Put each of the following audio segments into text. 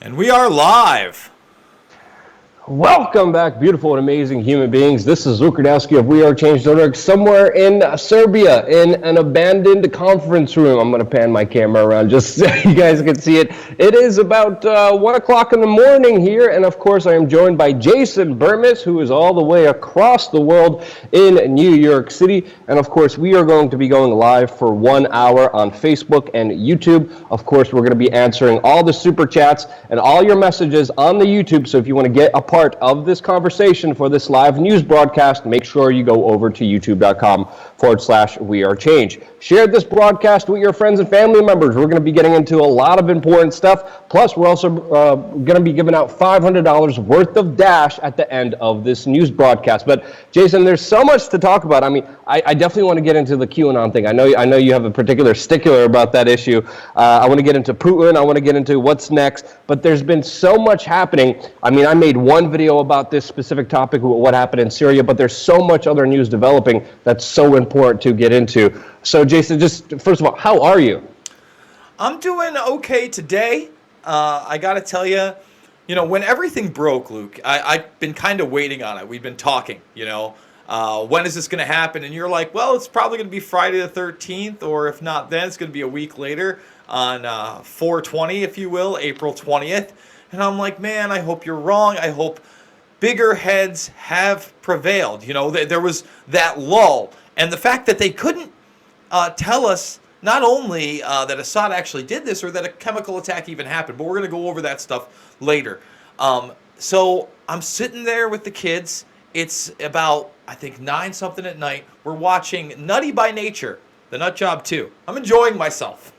And we are live. Welcome back, beautiful and amazing human beings. This is Rudowski of WeAreChange.org, somewhere in Serbia, in an abandoned conference room. I'm going to pan my camera around just so you guys can see it. It is about 1 o'clock in the morning here, and of course I am joined by Jason Bermas, who is all the way across the world in New York City. And of course, we are going to be going live for 1 hour on Facebook and YouTube. Of course, we're going to be answering all the super chats and all your messages on the YouTube, so if you want to get a part of this conversation for this live news broadcast, make sure you go over to youtube.com/WeAreChange. Share this broadcast with your friends and family members. We're going to be getting into a lot of important stuff. Plus, we're also going to be giving out $500 worth of Dash at the end of this news broadcast. But Jason, there's so much to talk about. I mean, I definitely want to get into the QAnon thing. I know you have a particular stickler about that issue. I want to get into Putin. I want to get into what's next. But there's been so much happening. I mean, I made one video about this specific topic, what happened in Syria, but there's so much other news developing that's so important to get into. So Jason, just first of all, how are you? I'm doing okay today. I got to tell you, when everything broke, Luke, I've been kind of waiting on it. We've been talking, when is this going to happen? And you're like, well, it's probably going to be Friday the 13th, or if not then, it's going to be a week later on 4/20, if you will, April 20th. And I'm like, man, I hope you're wrong. I hope bigger heads have prevailed. There was that lull. And the fact that they couldn't tell us not only that Assad actually did this or that a chemical attack even happened, but we're going to go over that stuff later. So I'm sitting there with the kids. It's about, I think, 9-something at night. We're watching Nutty by Nature, The Nut Job 2. I'm enjoying myself.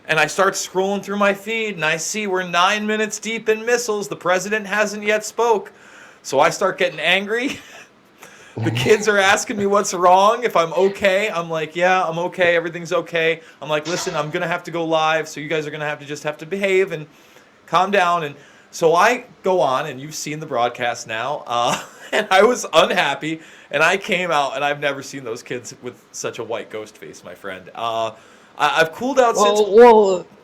And I start scrolling through my feed, and I see we're 9 minutes deep in missiles. The president hasn't yet spoke. So I start getting angry. The kids are asking me what's wrong, if I'm okay. I'm like, yeah, I'm okay. Everything's okay. I'm like, listen, I'm going to have to go live, so you guys are going to just have to behave and calm down. And so I go on, and you've seen the broadcast now. And I was unhappy, and I came out, and I've never seen those kids with such a white ghost face, my friend. I've cooled out since...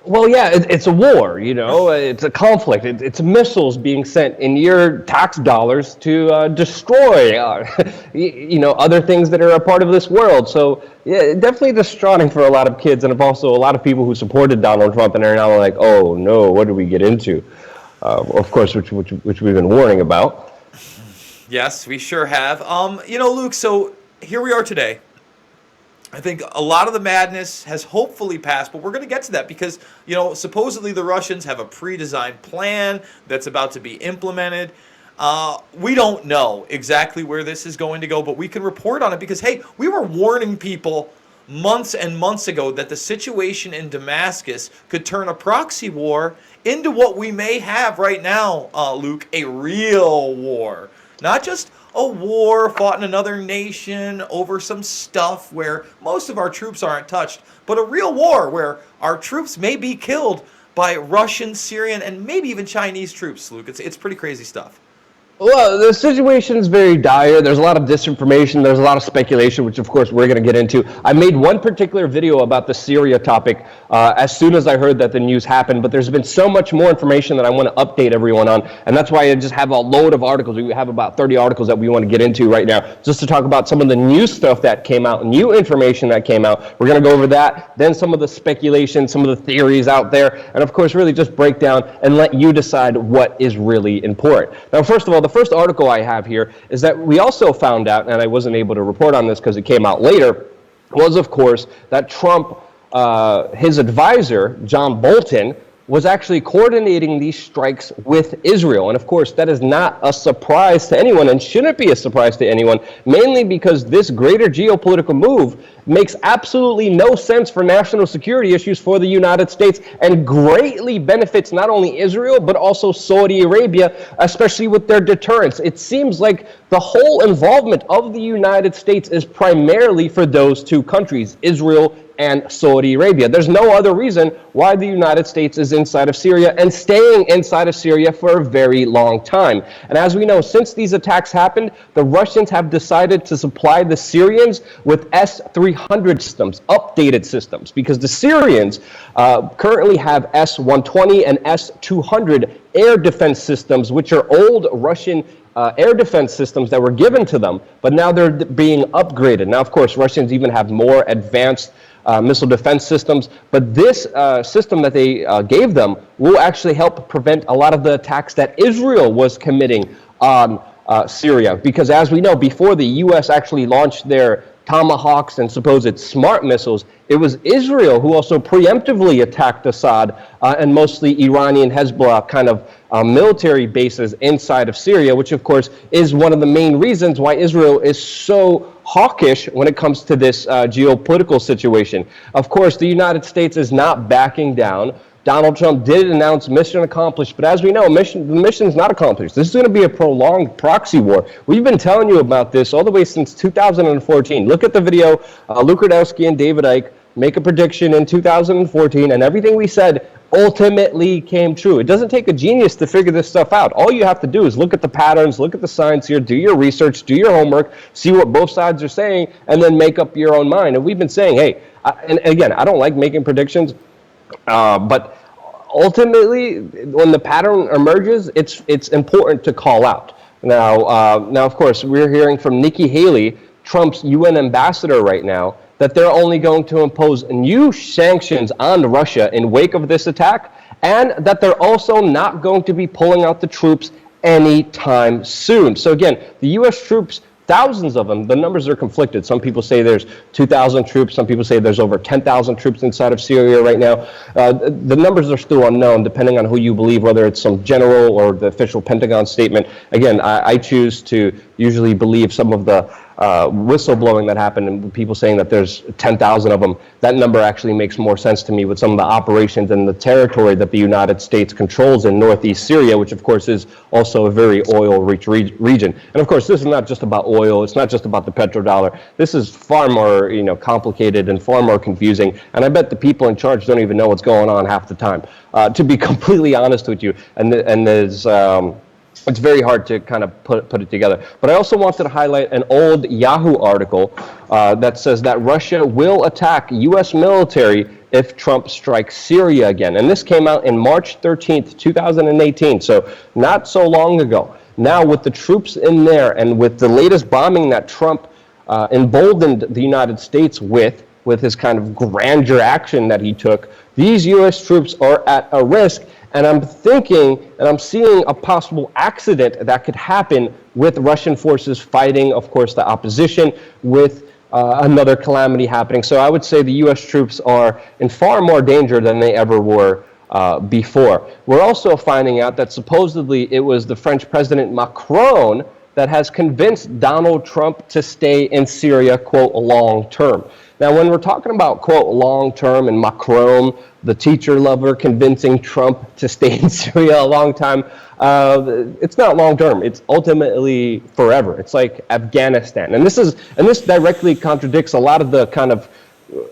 Well, yeah, it's a war, it's a conflict. It's missiles being sent in your tax dollars to destroy, other things that are a part of this world. So, yeah, definitely distraughting for a lot of kids, and also a lot of people who supported Donald Trump and are now like, oh, no, what did we get into? Of course, which we've been warning about. Yes, we sure have. Luke, so here we are today. I think a lot of the madness has hopefully passed, but we're going to get to that because, supposedly the Russians have a pre-designed plan that's about to be implemented. We don't know exactly where this is going to go, but we can report on it because, hey, we were warning people months and months ago that the situation in Damascus could turn a proxy war into what we may have right now, Luke, a real war. Not just a war fought in another nation over some stuff where most of our troops aren't touched, but a real war where our troops may be killed by Russian, Syrian, and maybe even Chinese troops, Luke. It's pretty crazy stuff. Well, the situation is very dire. There's a lot of disinformation. There's a lot of speculation, which, of course, we're going to get into. I made one particular video about the Syria topic as soon as I heard that the news happened, but there's been so much more information that I want to update everyone on, and that's why I just have a load of articles. We have about 30 articles that we want to get into right now, just to talk about some of the new stuff that came out, new information that came out. We're going to go over that, then some of the speculation, some of the theories out there, and, of course, really just break down and let you decide what is really important. Now, first of all, the first article I have here is that we also found out, and I wasn't able to report on this because it came out later, was, of course, that Trump, his advisor, John Bolton, was actually coordinating these strikes with Israel. And of course, that is not a surprise to anyone and shouldn't be a surprise to anyone, mainly because this greater geopolitical move makes absolutely no sense for national security issues for the United States and greatly benefits not only Israel, but also Saudi Arabia, especially with their deterrence. It seems like the whole involvement of the United States is primarily for those two countries, Israel and Saudi Arabia. There's no other reason why the United States is inside of Syria and staying inside of Syria for a very long time. And as we know, since these attacks happened, the Russians have decided to supply the Syrians with S-300 systems, updated systems, because the Syrians currently have S-120 and S-200 air defense systems, which are old Russian air defense systems that were given to them, but now they're being upgraded. Now, of course, Russians even have more advanced missile defense systems, but this system that they gave them will actually help prevent a lot of the attacks that Israel was committing on Syria. Because as we know, before the U.S. actually launched their Tomahawks and supposed smart missiles, it was Israel who also preemptively attacked Assad and mostly Iranian Hezbollah kind of military bases inside of Syria, which of course is one of the main reasons why Israel is so hawkish when it comes to this geopolitical situation. Of course, the United States is not backing down. Donald Trump did announce mission accomplished, but as we know, the mission is not accomplished. This is going to be a prolonged proxy war. We've been telling you about this all the way since 2014. Look at the video, Luke Rudowski and David Icke make a prediction in 2014, and everything we said ultimately came true. It doesn't take a genius to figure this stuff out. All you have to do is look at the patterns, look at the signs here, do your research, do your homework, see what both sides are saying, and then make up your own mind. And we've been saying, hey, and again, I don't like making predictions, but ultimately, when the pattern emerges, it's important to call out. Now, of course, we're hearing from Nikki Haley, Trump's UN ambassador right now, that they're only going to impose new sanctions on Russia in wake of this attack, and that they're also not going to be pulling out the troops anytime soon. So again, the U.S. troops, thousands of them, the numbers are conflicted. Some people say there's 2,000 troops. Some people say there's over 10,000 troops inside of Syria right now. The numbers are still unknown, depending on who you believe, whether it's some general or the official Pentagon statement. Again, I choose to usually believe some of the whistleblowing that happened and people saying that there's 10,000 of them. That number actually makes more sense to me with some of the operations and the territory that the United States controls in northeast Syria, which of course is also a very oil-rich region. And of course, this is not just about oil. It's not just about the petrodollar. This is far more, complicated and far more confusing. And I bet the people in charge don't even know what's going on half the time. To be completely honest with you, and there's. It's very hard to kind of put it together. But I also wanted to highlight an old Yahoo article that says that Russia will attack U.S. military if Trump strikes Syria again. And this came out in March 13th, 2018, so not so long ago. Now, with the troops in there and with the latest bombing that Trump emboldened the United States with his kind of grandeur action that he took, these U.S. troops are at a risk. And I'm thinking, and I'm seeing a possible accident that could happen with Russian forces fighting, of course, the opposition, with another calamity happening. So I would say the U.S. troops are in far more danger than they ever were before. We're also finding out that supposedly it was the French President Macron that has convinced Donald Trump to stay in Syria, quote, long term. Now, when we're talking about, quote, long term, and Macron, the teacher lover, convincing Trump to stay in Syria a long time, it's not long term. It's ultimately forever. It's like Afghanistan. And this directly contradicts a lot of the kind of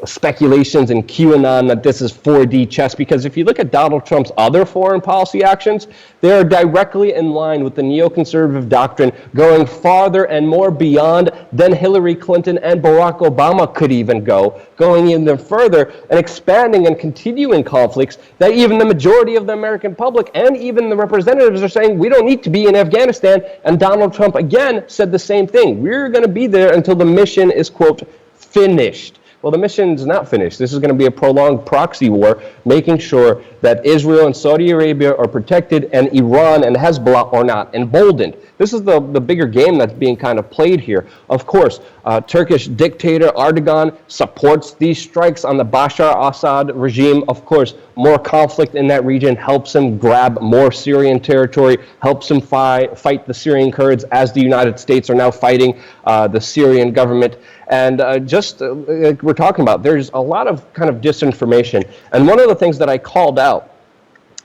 speculations in QAnon that this is 4D chess, because if you look at Donald Trump's other foreign policy actions, they are directly in line with the neoconservative doctrine, going farther and more beyond than Hillary Clinton and Barack Obama could even go, going even further and expanding and continuing conflicts that even the majority of the American public and even the representatives are saying we don't need to be in Afghanistan. And Donald Trump again said the same thing. We're going to be there until the mission is, quote, finished. Well, the mission's not finished. This is going to be a prolonged proxy war, making sure that Israel and Saudi Arabia are protected and Iran and Hezbollah are not emboldened. This is the bigger game that's being kind of played here. Of course, Turkish dictator Erdogan supports these strikes on the Bashar al-Assad regime. Of course, more conflict in that region helps him grab more Syrian territory, helps him fight the Syrian Kurds as the United States are now fighting the Syrian government. And like we're talking about, there's a lot of kind of disinformation. And one of the things that I called out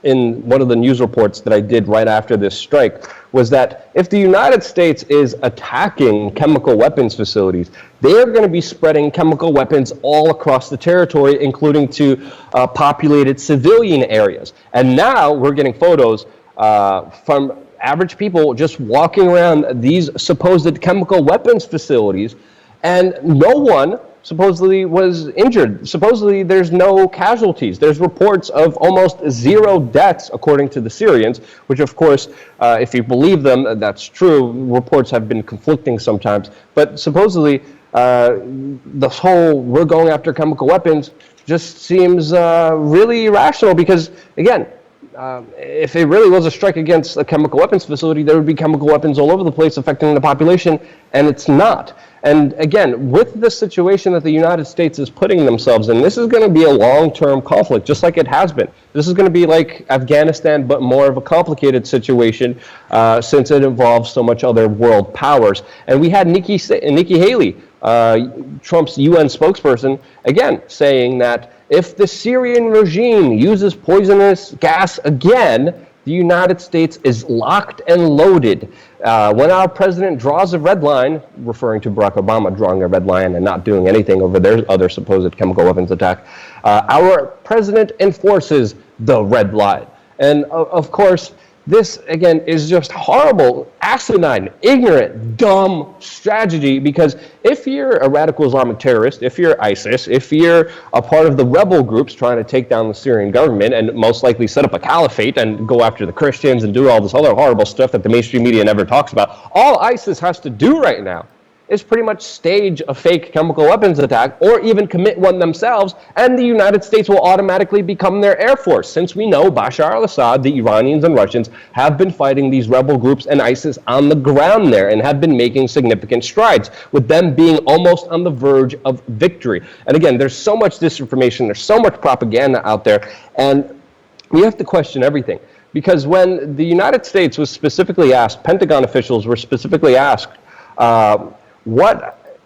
in one of the news reports that I did right after this strike was that if the United States is attacking chemical weapons facilities, they are going to be spreading chemical weapons all across the territory, including to populated civilian areas. And now we're getting photos from average people just walking around these supposed chemical weapons facilities, and no one supposedly was injured. Supposedly there's no casualties. There's reports of almost 0 deaths, according to the Syrians, which of course, if you believe them, that's true. Reports have been conflicting sometimes. But supposedly, the whole we're going after chemical weapons just seems really irrational because, again, if it really was a strike against a chemical weapons facility, there would be chemical weapons all over the place affecting the population, and it's not. And again, with the situation that the United States is putting themselves in, this is going to be a long-term conflict, just like it has been. This is going to be like Afghanistan, but more of a complicated situation since it involves so much other world powers. And we had Nikki Haley, Trump's UN spokesperson, again, saying that if the Syrian regime uses poisonous gas again, the United States is locked and loaded. When our president draws a red line, referring to Barack Obama drawing a red line and not doing anything over their other supposed chemical weapons attack, our president enforces the red line. And of course, this, again, is just horrible, asinine, ignorant, dumb strategy, because if you're a radical Islamic terrorist, if you're ISIS, if you're a part of the rebel groups trying to take down the Syrian government and most likely set up a caliphate and go after the Christians and do all this other horrible stuff that the mainstream media never talks about, all ISIS has to do right now is pretty much stage a fake chemical weapons attack or even commit one themselves, and the United States will automatically become their air force, since we know Bashar al-Assad, the Iranians and Russians, have been fighting these rebel groups and ISIS on the ground there and have been making significant strides, with them being almost on the verge of victory. And again, there's so much disinformation, there's so much propaganda out there, and we have to question everything. Because when the United States was specifically asked, Pentagon officials were specifically asked, what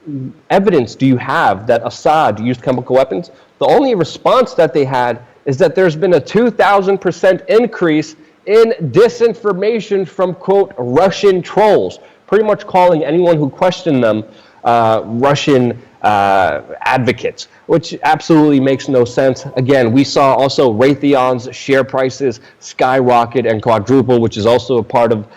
evidence do you have that Assad used chemical weapons? The only response that they had is that there's been a 2,000% increase in disinformation from, quote, Russian trolls, pretty much calling anyone who questioned them Russian advocates, which absolutely makes no sense. Again, we saw also Raytheon's share prices skyrocket and quadruple, which is also a part of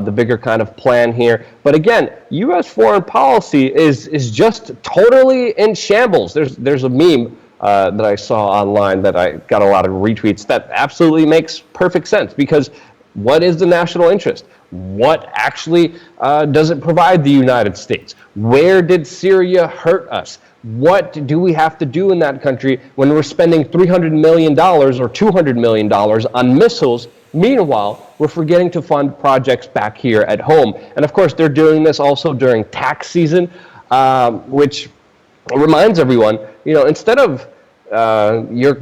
the bigger kind of plan here. But again, U.S. foreign policy is just totally in shambles. There's a meme that I saw online that I got a lot of retweets that absolutely makes perfect sense, because what is the national interest? What actually does it provide the United States? Where did Syria hurt us? What do we have to do in that country when we're spending $300 million or $200 million on missiles? Meanwhile, we're forgetting to fund projects back here at home. And of course, they're doing this also during tax season, which reminds everyone, instead of your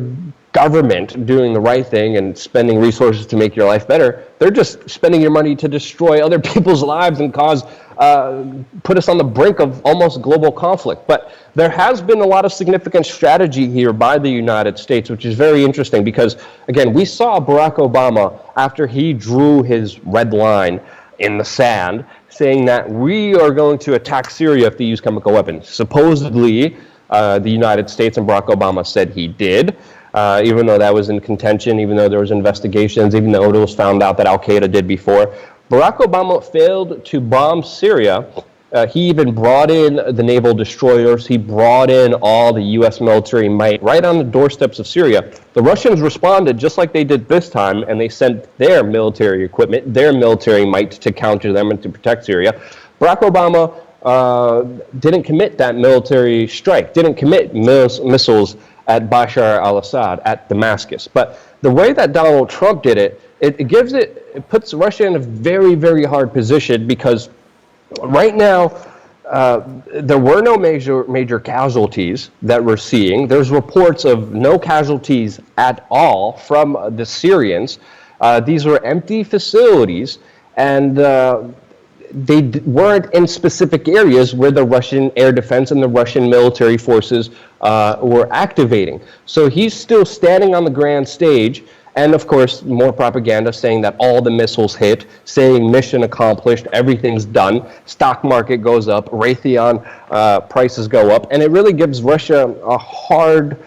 government doing the right thing and spending resources to make your life better, they're just spending your money to destroy other people's lives and put us on the brink of almost global conflict. But there has been a lot of significant strategy here by the United States, which is very interesting because, again, we saw Barack Obama, after he drew his red line in the sand, saying that we are going to attack Syria if they use chemical weapons. Supposedly, the United States and Barack Obama said he did. Even though that was in contention, even though there was investigations, even though it was found out that Al-Qaeda did before. Barack Obama failed to bomb Syria. He even brought in the naval destroyers. He brought in all the U.S. military might right on the doorsteps of Syria. The Russians responded just like they did this time, and they sent their military equipment, their military might to counter them and to protect Syria. Barack Obama didn't commit that military strike, didn't commit missiles at Bashar al-Assad at Damascus. But the way that Donald Trump did it, it puts Russia in a very, very hard position, because right now there were no major casualties that we're seeing. There's reports of no casualties at all from the Syrians. These were empty facilities, and they weren't in specific areas where the Russian air defense and the Russian military forces were activating. So he's still standing on the grand stage, And of course, more propaganda saying that all the missiles hit, saying mission accomplished, everything's done, stock market goes up, Raytheon prices go up, and it really gives Russia a hard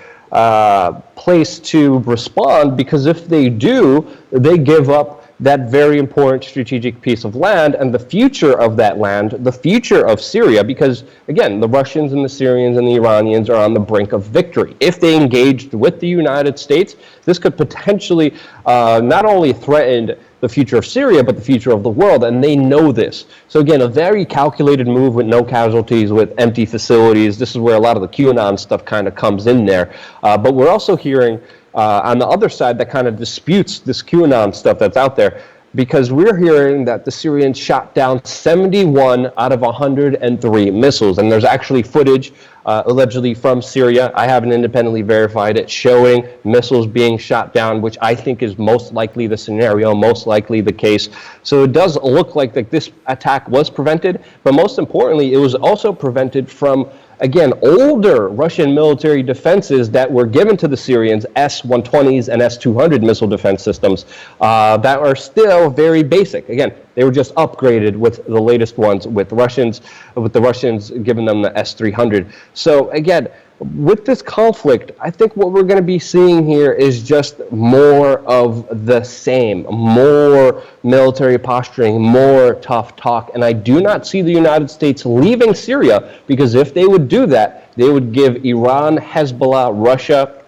place to respond, because if they do, they give up that very important strategic piece of land and the future of that land, the future of Syria, because again, the Russians and the Syrians and the Iranians are on the brink of victory. If they engaged with the United States, this could potentially not only threaten the future of Syria, but the future of the world, and they know this. So again, a very calculated move with no casualties, with empty facilities. This is where a lot of the QAnon stuff kind of comes in there. But we're also hearing on the other side that kind of disputes this QAnon stuff that's out there, because we're hearing that the Syrians shot down 71 out of 103 missiles, and there's actually footage allegedly from Syria. I haven't independently verified it, showing missiles being shot down, which I think is most likely the scenario, most likely the case. So it does look like that this attack was prevented, but most importantly, it was also prevented from, again, older Russian military defenses that were given to the Syrians, S-120s and S-200 missile defense systems that are still very basic. Again, they were just upgraded with the latest ones, with the Russians giving them the S-300. So again, with this conflict, I think what we're going to be seeing here is just more of the same, more military posturing, more tough talk. And I do not see the United States leaving Syria, because if they would do that, they would give Iran, Hezbollah, Russia,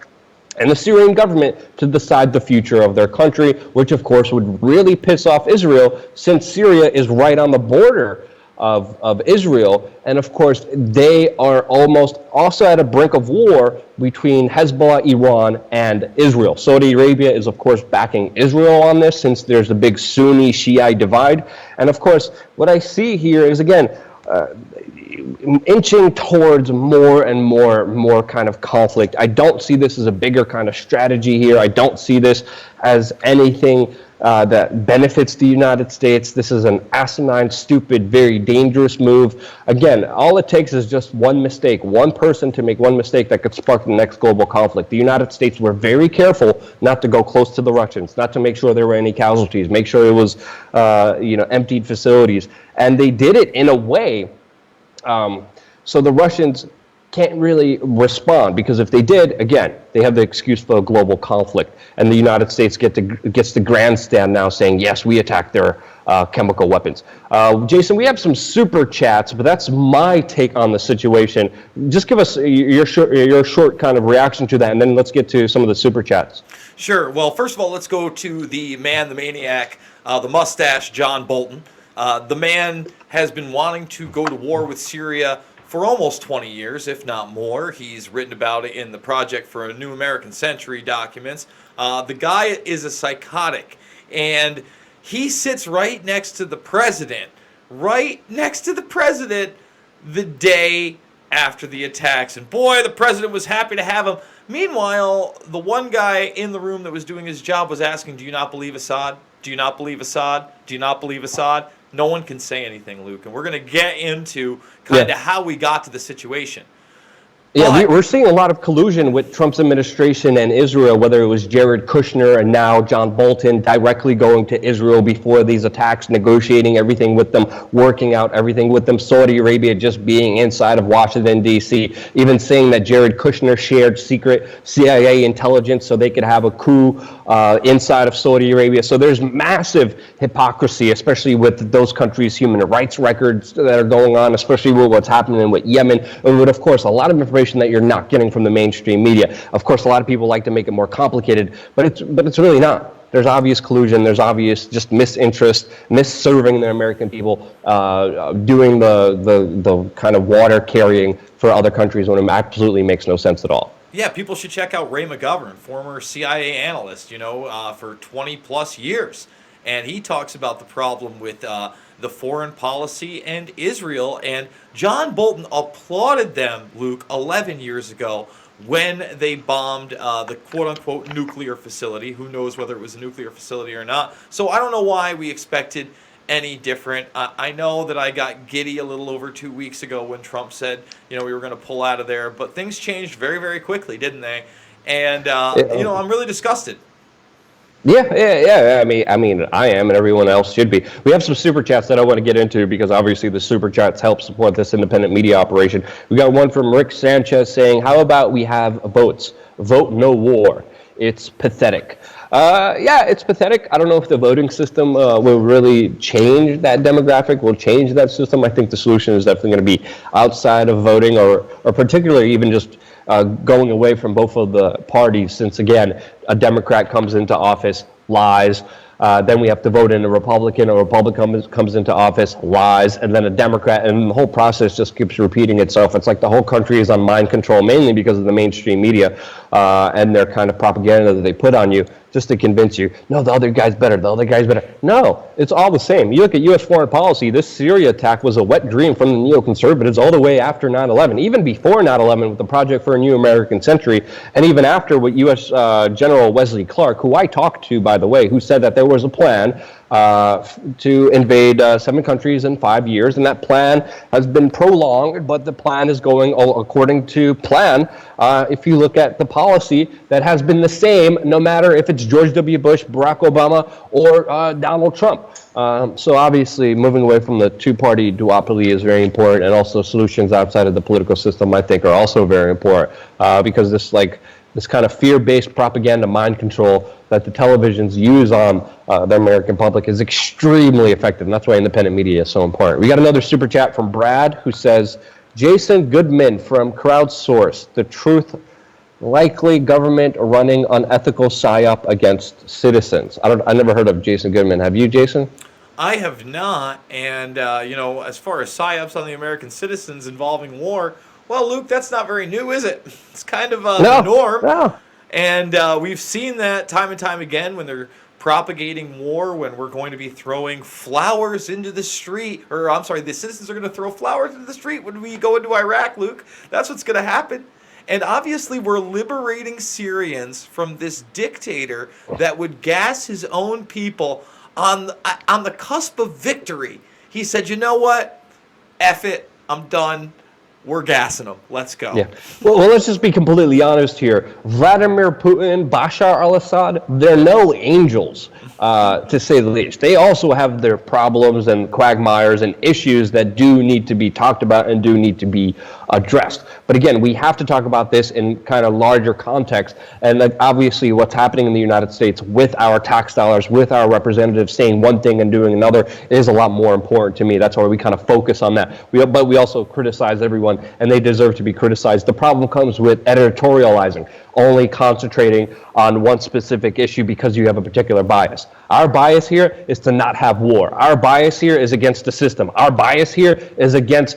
and the Syrian government to decide the future of their country, which of course would really piss off Israel, since Syria is right on the border of Israel. And of course, they are almost also at a brink of war between Hezbollah, Iran, and Israel. Saudi Arabia is, of course, backing Israel on this, since there's a big Sunni Shiite divide. And of course, what I see here is, again, inching towards more and more kind of conflict. I don't see this as a bigger kind of strategy here. I don't see this as anything that benefits the United States. This is an asinine, stupid, very dangerous move. Again, all it takes is just one mistake, one person to make one mistake that could spark the next global conflict. The United States were very careful not to go close to the Russians, not to make sure there were any casualties, make sure it was emptied facilities. And they did it in a way so the Russians can't really respond, because if they did, again, they have the excuse for a global conflict, and the United States gets the grandstand now saying, yes, we attacked their chemical weapons. Jason, we have some super chats, but that's my take on the situation. Just give us your short kind of reaction to that, and then let's get to some of the super chats. Sure. Well, first of all, let's go to the man, the maniac, the mustache, John Bolton. The man has been wanting to go to war with Syria for almost 20 years, if not more. He's written about it in the Project for a New American Century documents. The guy is a psychotic, and he sits right next to the president, the day after the attacks. And boy, the president was happy to have him. Meanwhile, the one guy in the room that was doing his job was asking, do you not believe Assad? Do you not believe Assad? Do you not believe Assad? No one can say anything, Luke. And we're going to get into kind of how we got to the situation. Yeah, we're seeing a lot of collusion with Trump's administration and Israel, whether it was Jared Kushner and now John Bolton directly going to Israel before these attacks, negotiating everything with them, working out everything with them, Saudi Arabia just being inside of Washington, D.C., even saying that Jared Kushner shared secret CIA intelligence so they could have a coup inside of Saudi Arabia. So there's massive hypocrisy, especially with those countries' human rights records that are going on, especially with what's happening with Yemen, and with, of course, a lot of information that you're not getting from the mainstream media. Of course, a lot of people like to make it more complicated, but it's really not. There's obvious collusion. There's obvious just misinterest, misserving the American people, doing the kind of water carrying for other countries when it absolutely makes no sense at all. Yeah, people should check out Ray McGovern, former CIA analyst, for 20 plus years. And he talks about the problem with the foreign policy and Israel. And John Bolton applauded them, Luke, 11 years ago when they bombed the quote-unquote nuclear facility. Who knows whether it was a nuclear facility or not. So I don't know why we expected any different. I know that I got giddy a little over 2 weeks ago when Trump said, we were going to pull out of there. But things changed very, very quickly, didn't they? And, I'm really disgusted. Yeah. I mean, I am, and everyone else should be. We have some super chats that I want to get into because obviously the super chats help support this independent media operation. We got one from Rick Sanchez saying, "How about we have votes? Vote no war. It's pathetic." Yeah, it's pathetic. I don't know if the voting system will really change that demographic, will change that system. I think the solution is definitely going to be outside of voting, or particularly even just going away from both of the parties, since again, a Democrat comes into office, lies. Then we have to vote in a Republican. A Republican comes into office, lies, and then a Democrat, and the whole process just keeps repeating itself. It's like the whole country is on mind control, mainly because of the mainstream media and their kind of propaganda that they put on you, just to convince you, no, the other guy's better, the other guy's better. No, it's all the same. You look at U.S. foreign policy, this Syria attack was a wet dream from the neoconservatives all the way after 9/11, even before 9/11 with the Project for a New American Century, and even after with U.S. General Wesley Clark, who I talked to, by the way, who said that there was a plan to invade 7 countries in 5 years, and that plan has been prolonged, but the plan is going according to plan. If you look at the policy, that has been the same no matter if it's George W. Bush, Barack Obama, or Donald Trump. So obviously moving away from the two-party duopoly is very important, and also solutions outside of the political system I think are also very important, because this kind of fear-based propaganda mind control that the televisions use on the American public is extremely effective, and that's why independent media is so important. We got another super chat from Brad who says, Jason Goodman from Crowdsource, the truth, likely government running unethical psyop against citizens. I never heard of Jason Goodman. Have you, Jason? I have not, and as far as psyops on the American citizens involving war, well, Luke, that's not very new, is it? It's kind of the norm, No. and we've seen that time and time again when they're propagating war, when we're going to be throwing flowers into the street, or I'm sorry, the citizens are going to throw flowers into the street when we go into Iraq, Luke. That's what's going to happen. And obviously, we're liberating Syrians from this dictator that would gas his own people on the cusp of victory. He said, you know what? F it. I'm done. We're gassing them. Let's go. Yeah. Well, let's just be completely honest here. Vladimir Putin, Bashar al-Assad, they're no angels, to say the least. They also have their problems and quagmires and issues that do need to be talked about and do need to be addressed. But again, we have to talk about this in kind of larger context. And like obviously what's happening in the United States with our tax dollars, with our representatives saying one thing and doing another is a lot more important to me. That's why we kind of focus on that. But we also criticize everyone, and they deserve to be criticized. The problem comes with editorializing, only concentrating on one specific issue because you have a particular bias. Our bias here is to not have war. Our bias here is against the system. Our bias here is against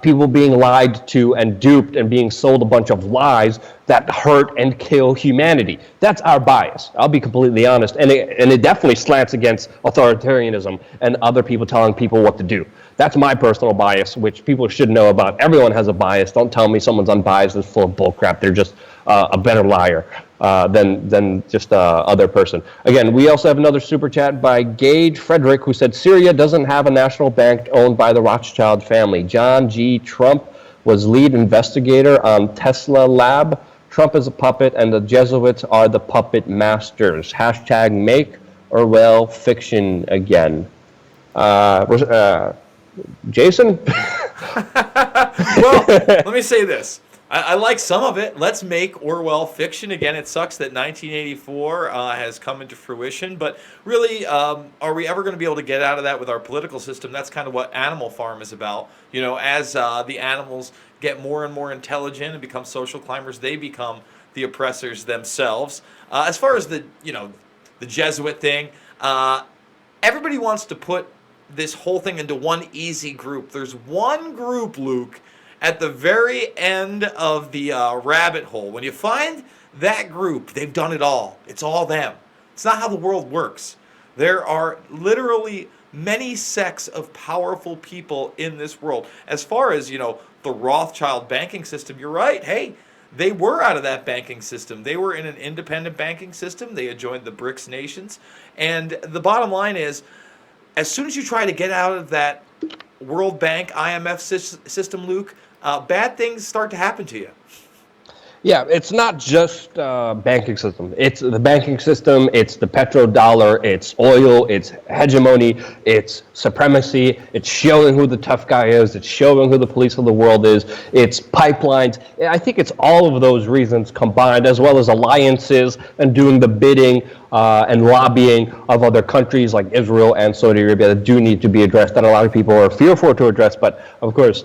people being lied to and duped and being sold a bunch of lies that hurt and kill humanity. That's our bias. I'll be completely honest. And it definitely slants against authoritarianism and other people telling people what to do. That's my personal bias, which people should know about. Everyone has a bias. Don't tell me someone's unbiased is full of bullcrap. They're just a better liar than just other person. Again, we also have another super chat by Gage Frederick, who said Syria doesn't have a national bank owned by the Rothschild family. John G. Trump was lead investigator on Tesla Lab. Trump is a puppet, and the Jesuits are the puppet masters. Hashtag make Orwell fiction again. Jason? Well, let me say this. I like some of it. Let's make Orwell fiction again. It sucks that 1984 has come into fruition, but really, are we ever going to be able to get out of that with our political system? That's kind of what Animal Farm is about. As the animals get more and more intelligent and become social climbers, they become the oppressors themselves. As far as the Jesuit thing, everybody wants to put this whole thing into one easy group. There's one group, Luke, at the very end of the rabbit hole. When you find that group, they've done it all. It's all them. It's not how the world works. There are literally many sects of powerful people in this world. As far as, the Rothschild banking system, you're right. Hey, they were out of that banking system. They were in an independent banking system. They had joined the BRICS nations. And the bottom line is, as soon as you try to get out of that World Bank, IMF system, Luke, bad things start to happen to you. Yeah, it's not just banking system. It's the banking system. It's the petrodollar. It's oil. It's hegemony. It's supremacy. It's showing who the tough guy is. It's showing who the police of the world is. It's pipelines. I think it's all of those reasons combined, as well as alliances and doing the bidding and lobbying of other countries like Israel and Saudi Arabia that do need to be addressed, that a lot of people are fearful to address. But of course,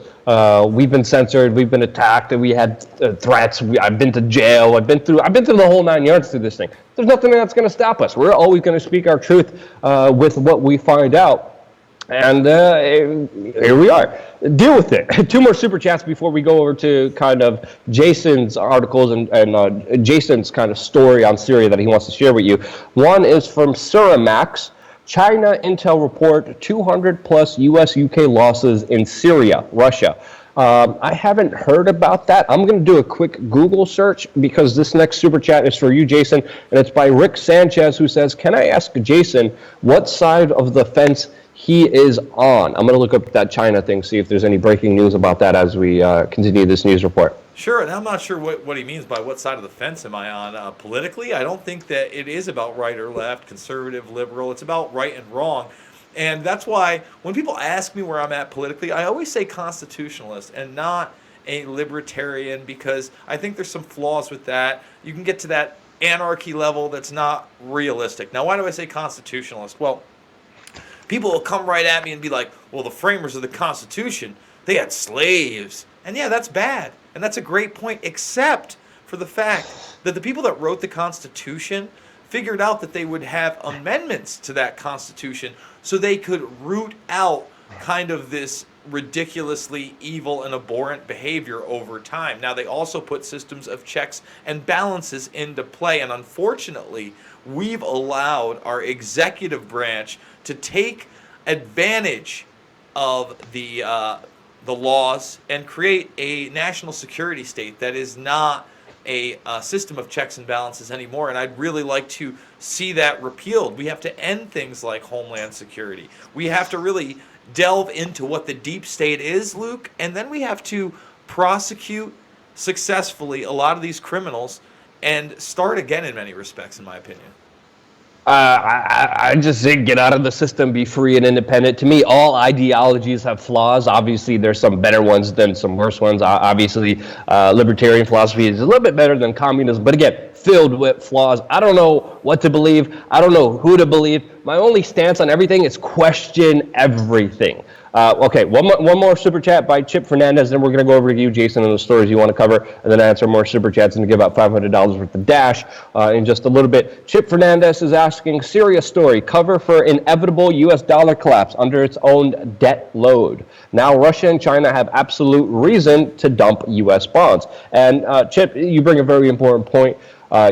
we've been censored, we've been attacked, and we had threats. I've been to jail. I've been through the whole 9 yards through this thing. There's nothing that's going to stop us. We're always going to speak our truth with what we find out. And here we are. Deal with it. Two more super chats before we go over to kind of Jason's articles and Jason's kind of story on Syria that he wants to share with you. One is from Suramax. China intel report 200 plus US-UK losses in Syria, Russia. I haven't heard about that. I'm going to do a quick Google search because this next super chat is for you, Jason, and it's by Rick Sanchez, who says, "Can I ask Jason what side of the fence he is on?" I'm going to look up that China thing, see if there's any breaking news about that as we continue this news report. Sure, and I'm not sure what he means by what side of the fence am I on. Politically, I don't think that it is about right or left, conservative, liberal. It's about right and wrong. And that's why when people ask me where I'm at politically, I always say constitutionalist and not a libertarian, because I think there's some flaws with that. You can get to that anarchy level that's not realistic. Now, why do I say constitutionalist? Well, people will come right at me and be like, well, the framers of the Constitution, they had slaves. And yeah, that's bad. And that's a great point, except for the fact that the people that wrote the Constitution figured out that they would have amendments to that Constitution so they could root out kind of this ridiculously evil and abhorrent behavior over time. Now, they also put systems of checks and balances into play, and unfortunately, we've allowed our executive branch to take advantage of the laws and create a national security state that is not a system of checks and balances anymore, and I'd really like to see that repealed. We have to end things like Homeland Security. We have to really delve into what the deep state is, Luke, and then we have to prosecute successfully a lot of these criminals and start again in many respects, in my opinion. I just say get out of the system, be free and independent. To me, all ideologies have flaws. Obviously, there's some better ones than some worse ones. Obviously, libertarian philosophy is a little bit better than communism, but again, filled with flaws. I don't know what to believe. I don't know who to believe. My only stance on everything is question everything. Okay, one more super chat by Chip Fernandez, then we're going to go over to you, Jason, and the stories you want to cover, and then answer more super chats and give out $500 worth of Dash in just a little bit. Chip Fernandez is asking, Syria story, cover for inevitable U.S. dollar collapse under its own debt load. Now Russia and China have absolute reason to dump U.S. bonds. And Chip, you bring a very important point.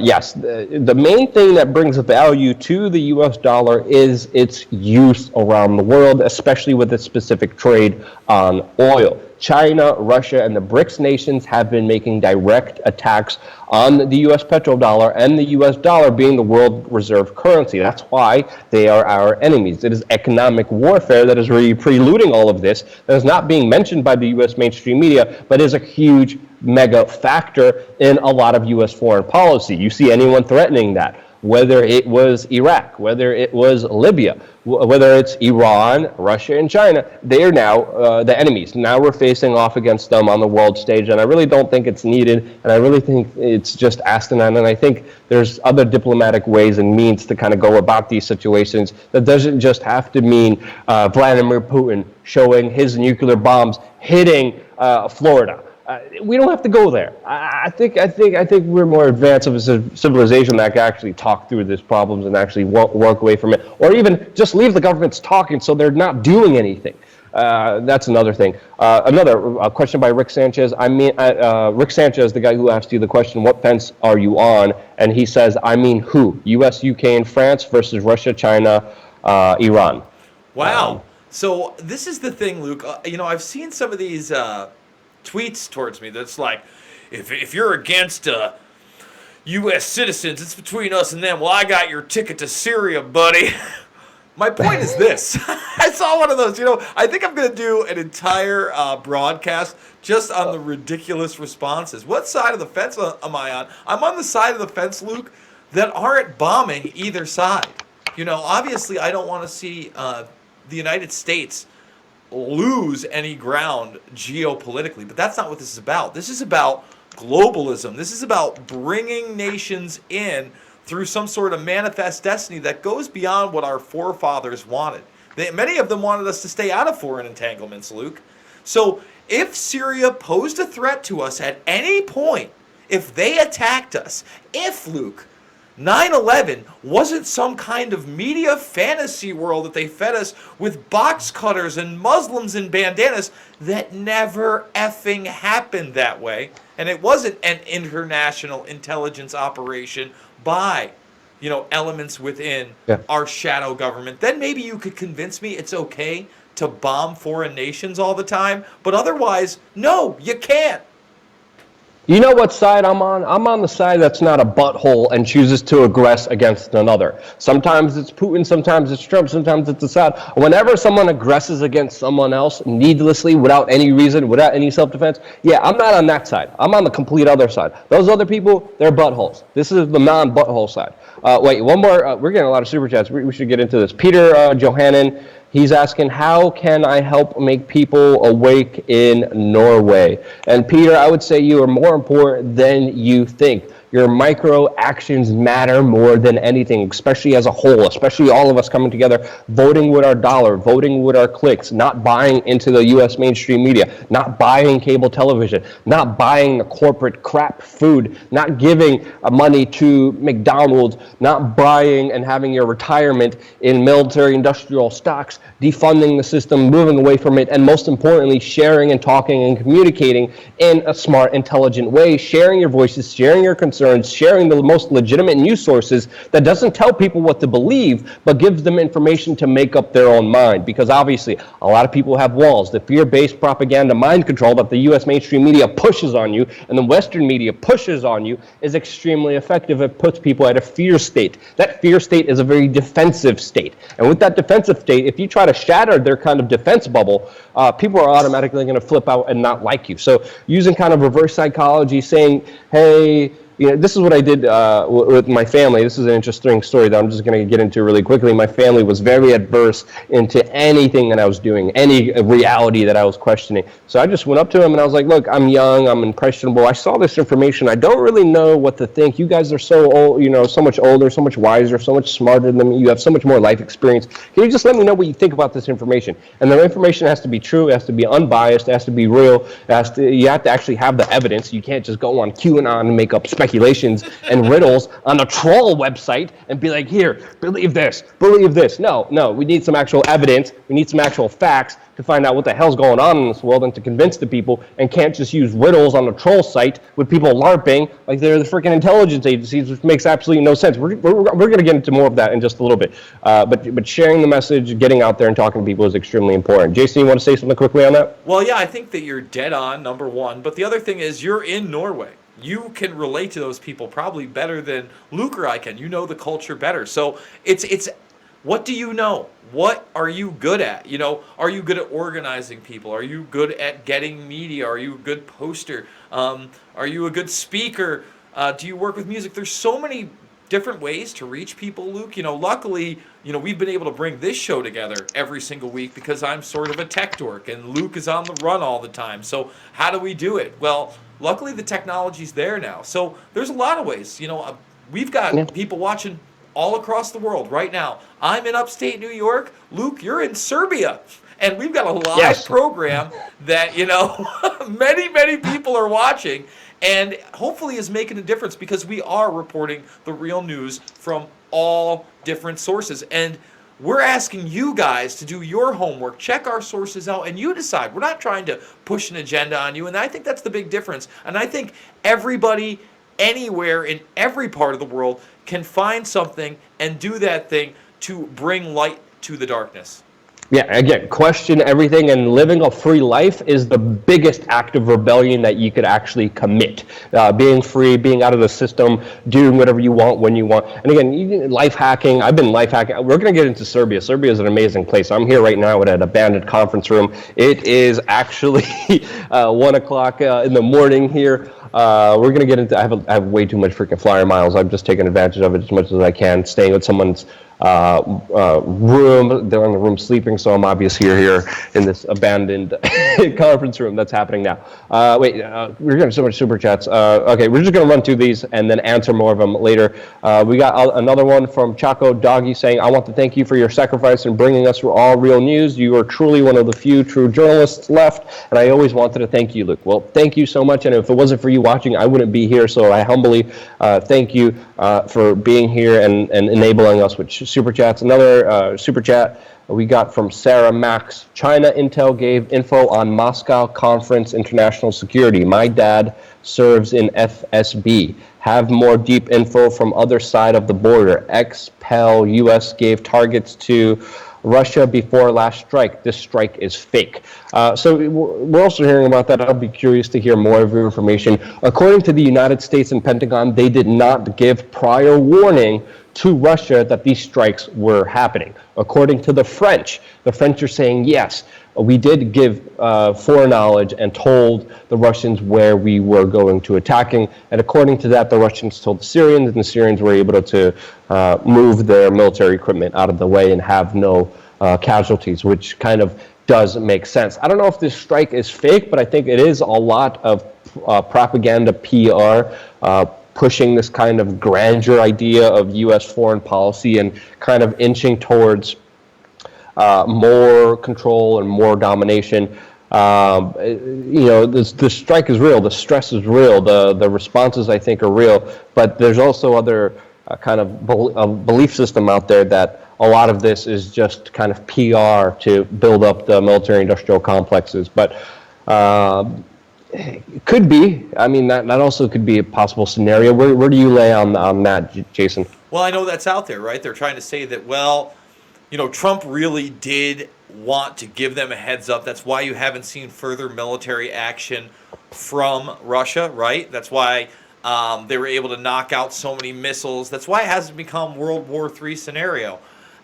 Yes, the main thing that brings value to the U.S. dollar is its use around the world, especially with its specific trade on oil. China, Russia, and the BRICS nations have been making direct attacks on the U.S. petrodollar and the U.S. dollar being the world reserve currency. That's why they are our enemies. It is economic warfare that is really preluding all of this, that is not being mentioned by the U.S. mainstream media, but is a huge mega factor in a lot of U.S. foreign policy. You see anyone threatening that, whether it was Iraq, whether it was Libya, whether it's Iran, Russia, and China, they are now the enemies. Now we're facing off against them on the world stage, and I really don't think it's needed, and I really think it's just asinine, and I think there's other diplomatic ways and means to kind of go about these situations that doesn't just have to mean Vladimir Putin showing his nuclear bombs hitting Florida. We don't have to go there. I think we're more advanced of a civilization that can actually talk through these problems and actually work away from it, or even just leave the governments talking so they're not doing anything. That's another thing. Another question by Rick Sanchez. Rick Sanchez, the guy who asked you the question, what fence are you on? And he says, I mean who? U.S., U.K., and France versus Russia, China, Iran. Wow. So this is the thing, Luke. I've seen some of these tweets towards me that's like, if you're against U.S. citizens, it's between us and them. Well, I got your ticket to Syria, buddy. My point is this. I saw one of those. I think I'm going to do an entire broadcast just on the ridiculous responses. What side of the fence am I on? I'm on the side of the fence, Luke, that aren't bombing either side. Obviously, I don't want to see the United States lose any ground geopolitically, but that's not what this is about. This is about globalism. This is about bringing nations in through some sort of manifest destiny that goes beyond what our forefathers wanted. Many of them wanted us to stay out of foreign entanglements, Luke. So if Syria posed a threat to us at any point, if they attacked us, Luke, 9/11 wasn't some kind of media fantasy world that they fed us with box cutters and Muslims in bandanas, that never effing happened that way. And it wasn't an international intelligence operation by, elements within our shadow government. Then maybe you could convince me it's okay to bomb foreign nations all the time. But otherwise, no, you can't. You know what side I'm on? I'm on the side that's not a butthole and chooses to aggress against another. Sometimes it's Putin, sometimes it's Trump, sometimes it's Assad. Whenever someone aggresses against someone else needlessly, without any reason, without any self-defense, I'm not on that side. I'm on the complete other side. Those other people, they're buttholes. This is the non-butthole side. Wait, one more. We're getting a lot of super chats. We should get into this. Peter Johannan. He's asking, how can I help make people awake in Norway? And Peter, I would say you are more important than you think. Your micro actions matter more than anything, especially as a whole, especially all of us coming together, voting with our dollar, voting with our clicks, not buying into the U.S. mainstream media, not buying cable television, not buying the corporate crap food, not giving money to McDonald's, not buying and having your retirement in military industrial stocks, defunding the system, moving away from it, and most importantly, sharing and talking and communicating in a smart, intelligent way, sharing your voices, sharing your concerns, sharing the most legitimate news sources that doesn't tell people what to believe, but gives them information to make up their own mind. Because obviously, a lot of people have walls. The fear-based propaganda mind control that the U.S. mainstream media pushes on you and the Western media pushes on you is extremely effective. It puts people at a fear state. That fear state is a very defensive state. And with that defensive state, if you try to shatter their kind of defense bubble, people are automatically going to flip out and not like you. So using kind of reverse psychology, saying, hey, this is what I did with my family. This is an interesting story that I'm just going to get into really quickly. My family was very adverse into anything that I was doing, any reality that I was questioning. So I just went up to him and I was like, look, I'm young, I'm impressionable. I saw this information. I don't really know what to think. You guys are so old, so much older, so much wiser, so much smarter than me. You have so much more life experience. Can you just let me know what you think about this information? And the information has to be true. It has to be unbiased. It has to be real. You have to actually have the evidence. You can't just go on QAnon and make up speculations and riddles on a troll website and be like, here, believe this. No, we need some actual evidence. We need some actual facts to find out what the hell's going on in this world and to convince the people, and can't just use riddles on a troll site with people LARPing like they're the freaking intelligence agencies, which makes absolutely no sense. We're going to get into more of that in just a little bit. But sharing the message, getting out there and talking to people is extremely important. Jason, you want to say something quickly on that? Well, yeah, I think that you're dead on, number one. But the other thing is you're in Norway. You can relate to those people probably better than Luke or I can. You know the culture better. So it's what do you know? What are you good at? Are you good at organizing people? Are you good at getting media? Are you a good poster? Are you a good speaker? Do you work with music? There's so many different ways to reach people, Luke. Luckily, we've been able to bring this show together every single week because I'm sort of a tech dork and Luke is on the run all the time. So how do we do it? Well, luckily the technology's there now. So there's a lot of ways. We've got people watching all across the world right now. I'm in upstate New York. Luke, you're in Serbia. And we've got a live program that, many, many people are watching and hopefully is making a difference because we are reporting the real news from all different sources. And we're asking you guys to do your homework, check our sources out, and you decide. We're not trying to push an agenda on you, and I think that's the big difference. And I think everybody, anywhere, in every part of the world, can find something and do that thing to bring light to the darkness. Yeah, again, question everything, and living a free life is the biggest act of rebellion that you could actually commit. Being free, being out of the system, doing whatever you want when you want. And again, life hacking, I've been life hacking. We're going to get into Serbia. Serbia is an amazing place. I'm here right now at an abandoned conference room. It is actually 1 o'clock in the morning here. We're going to get into, I have way too much freaking flyer miles. I'm just taking advantage of it as much as I can, staying with someone's room. They're in the room sleeping, so I'm obviously here in this abandoned conference room that's happening now. We're getting so much super chats. Okay, we're just going to run through these and then answer more of them later. We got another one from Chaco Doggy saying, I want to thank you for your sacrifice in bringing us all real news. You are truly one of the few true journalists left, and I always wanted to thank you, Luke. Well, thank you so much, and if it wasn't for you watching, I wouldn't be here, so I humbly thank you for being here and enabling us with super chats. Another super chat we got from Sarah Max. China Intel gave info on Moscow Conference International Security. My dad serves in FSB. Have more deep info from other side of the border. Ex-Pel US gave targets to Russia before last strike. This strike is fake. So we're also hearing about that. I'll be curious to hear more of your information. According to the United States and Pentagon, they did not give prior warning to Russia that these strikes were happening. According to the French are saying, yes, we did give foreknowledge and told the Russians where we were going to attacking. And according to that, the Russians told the Syrians, and the Syrians were able to move their military equipment out of the way and have no casualties, which kind of does make sense. I don't know if this strike is fake, but I think it is a lot of propaganda PR, pushing this kind of grandeur idea of U.S. foreign policy and kind of inching towards more control and more domination. The strike is real, the stress is real, the responses, I think, are real, but there's also other kind of belief system out there that a lot of this is just kind of PR to build up the military-industrial complexes. But it could be. I mean, that also could be a possible scenario. Where do you lay on that, Jason? Well, I know that's out there, right? They're trying to say that, well, Trump really did want to give them a heads up. That's why you haven't seen further military action from Russia, right? That's why they were able to knock out so many missiles. That's why it hasn't become World War III scenario.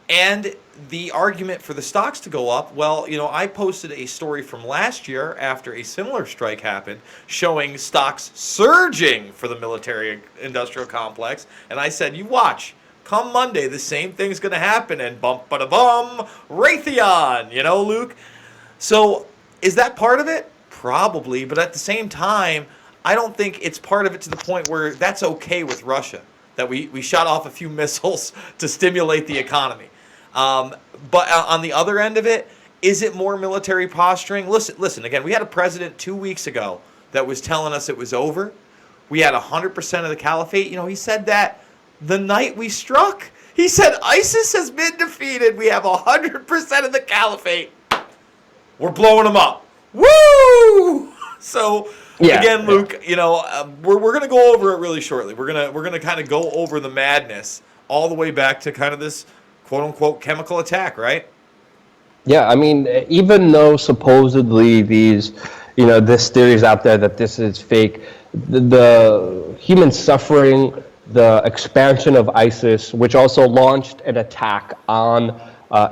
And the argument for the stocks to go up, well, I posted a story from last year after a similar strike happened showing stocks surging for the military-industrial complex. And I said, you watch. Come Monday, the same thing's going to happen. And bum-ba-da-bum, Raytheon, Luke? So is that part of it? Probably. But at the same time, I don't think it's part of it to the point where that's okay with Russia, that we shot off a few missiles to stimulate the economy. But on the other end of it, is it more military posturing? Listen, again, we had a president 2 weeks ago that was telling us it was over. We had 100% of the caliphate. He said that the night we struck. He said ISIS has been defeated. We have 100% of the caliphate. We're blowing them up. Woo! So again, Luke, we're going to go over it really shortly. We're going to kind of go over the madness all the way back to kind of this quote-unquote chemical attack, right? Yeah, I mean, even though supposedly this theory is out there that this is fake, the human suffering, the expansion of ISIS, which also launched an attack on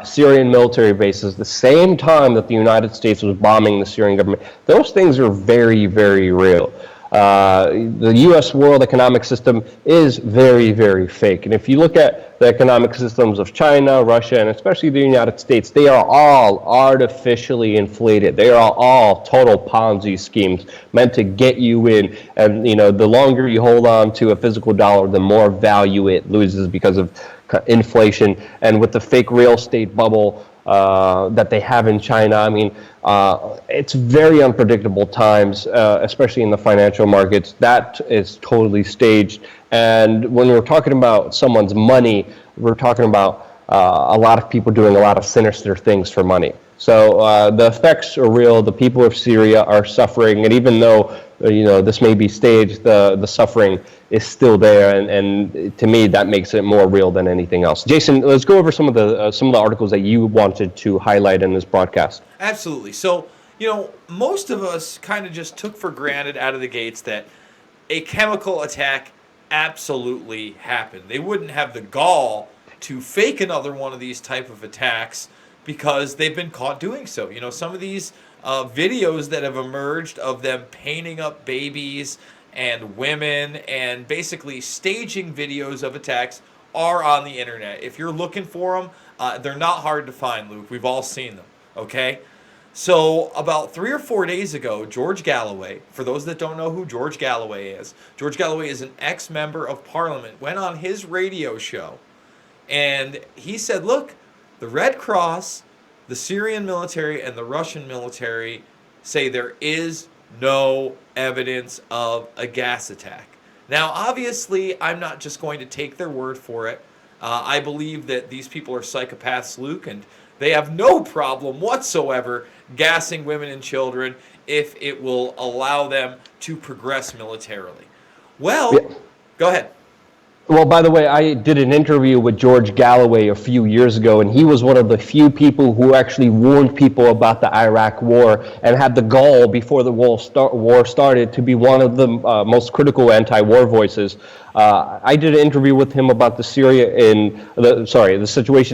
Syrian military bases the same time that the United States was bombing the Syrian government, those things are very, very real. The U.S. world economic system is very, very fake. And if you look at the economic systems of China, Russia, and especially the United States, they are all artificially inflated. They are all total Ponzi schemes meant to get you in. And, the longer you hold on to a physical dollar, the more value it loses because of inflation. And with the fake real estate bubble that they have in China, I mean, it's very unpredictable times, especially in the financial markets. That is totally staged. And when we're talking about someone's money, we're talking about a lot of people doing a lot of sinister things for money. So the effects are real. The people of Syria are suffering, and even though this may be staged, the suffering is still there, and to me that makes it more real than anything else. Jason, let's go over some of the articles that you wanted to highlight in this broadcast. Absolutely. So, most of us kind of just took for granted out of the gates that a chemical attack absolutely happened. They wouldn't have the gall to fake another one of these type of attacks because they've been caught doing so. Some of these videos that have emerged of them painting up babies and women and basically staging videos of attacks are on the internet. If you're looking for them, they're not hard to find, Luke. We've all seen them, okay? So about 3 or 4 days ago, George Galloway, for those that don't know who George Galloway is an ex-member of Parliament, went on his radio show, and he said, look, the Red Cross, the Syrian military, and the Russian military say there is no evidence of a gas attack. Now, obviously, I'm not just going to take their word for it. I believe that these people are psychopaths, Luke, and they have no problem whatsoever gassing women and children if it will allow them to progress militarily. Well, yeah. Go ahead. Well, by the way, I did an interview with George Galloway a few years ago, and he was one of the few people who actually warned people about the Iraq war and had the gall before the war started to be one of the most critical anti-war voices. I did an interview with him about the situation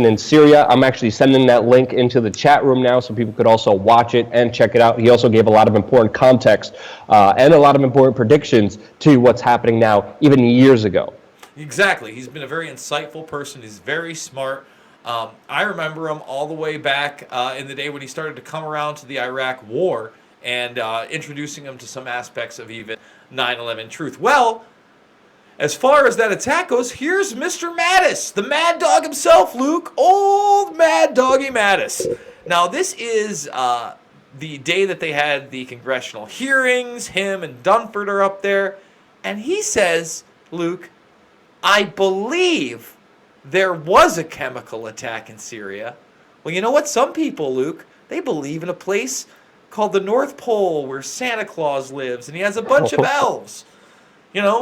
in Syria. I'm actually sending that link into the chat room now so people could also watch it and check it out. He also gave a lot of important context and a lot of important predictions to what's happening now, even years ago. Exactly. He's been a very insightful person. He's very smart. I remember him all the way back in the day when he started to come around to the Iraq war and introducing him to some aspects of even 9/11 truth. Well, as far as that attack goes, here's Mr. Mattis, the Mad Dog himself, Luke. Old Mad Doggy Mattis. Now, this is the day that they had the congressional hearings. Him and Dunford are up there. And he says, Luke, I believe there was a chemical attack in Syria. Well, you know what? Some people, Luke, they believe in a place called the North Pole where Santa Claus lives and he has a bunch of elves.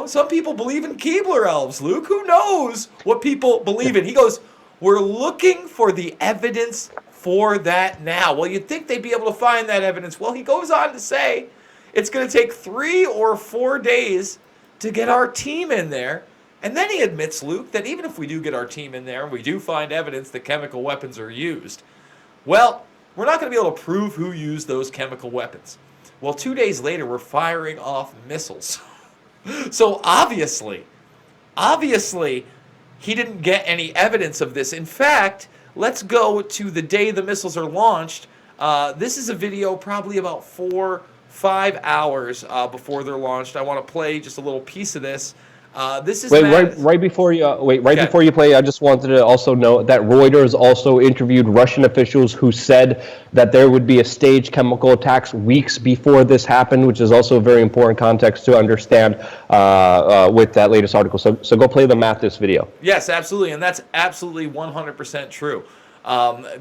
Some people believe in Keebler elves, Luke. Who knows what people believe in? He goes, we're looking for the evidence for that now. Well, you'd think they'd be able to find that evidence. Well, he goes on to say it's going to take 3 or 4 days to get our team in there. And then he admits, Luke, that even if we do get our team in there and we do find evidence that chemical weapons are used, well, we're not going to be able to prove who used those chemical weapons. Well, 2 days later, we're firing off missiles. So obviously, he didn't get any evidence of this. In fact, let's go to the day the missiles are launched. This is a video probably about 4-5 hours before they're launched. I want to play just a little piece of this. This is right before you play. I just wanted to also note that Reuters also interviewed Russian officials who said that there would be a staged chemical attacks weeks before this happened, which is also a very important context to understand with that latest article. So go play the Mathis video. Yes, absolutely, and that's absolutely 100% true. I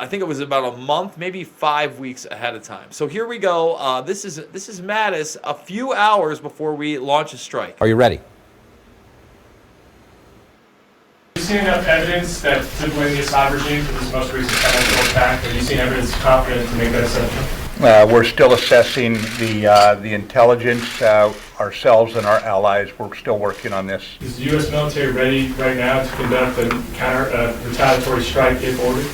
think it was about a month, maybe 5 weeks ahead of time. So here we go. This is Mattis a few hours before we launch a strike. Are you ready? Have you seen enough evidence that to blame the Assad regime for this most recent chemical attack? Have you seen evidence confident to make that assumption? We're still assessing the intelligence ourselves and our allies. We're still working on this. Is the U.S. military ready right now to conduct a retaliatory strike if ordered?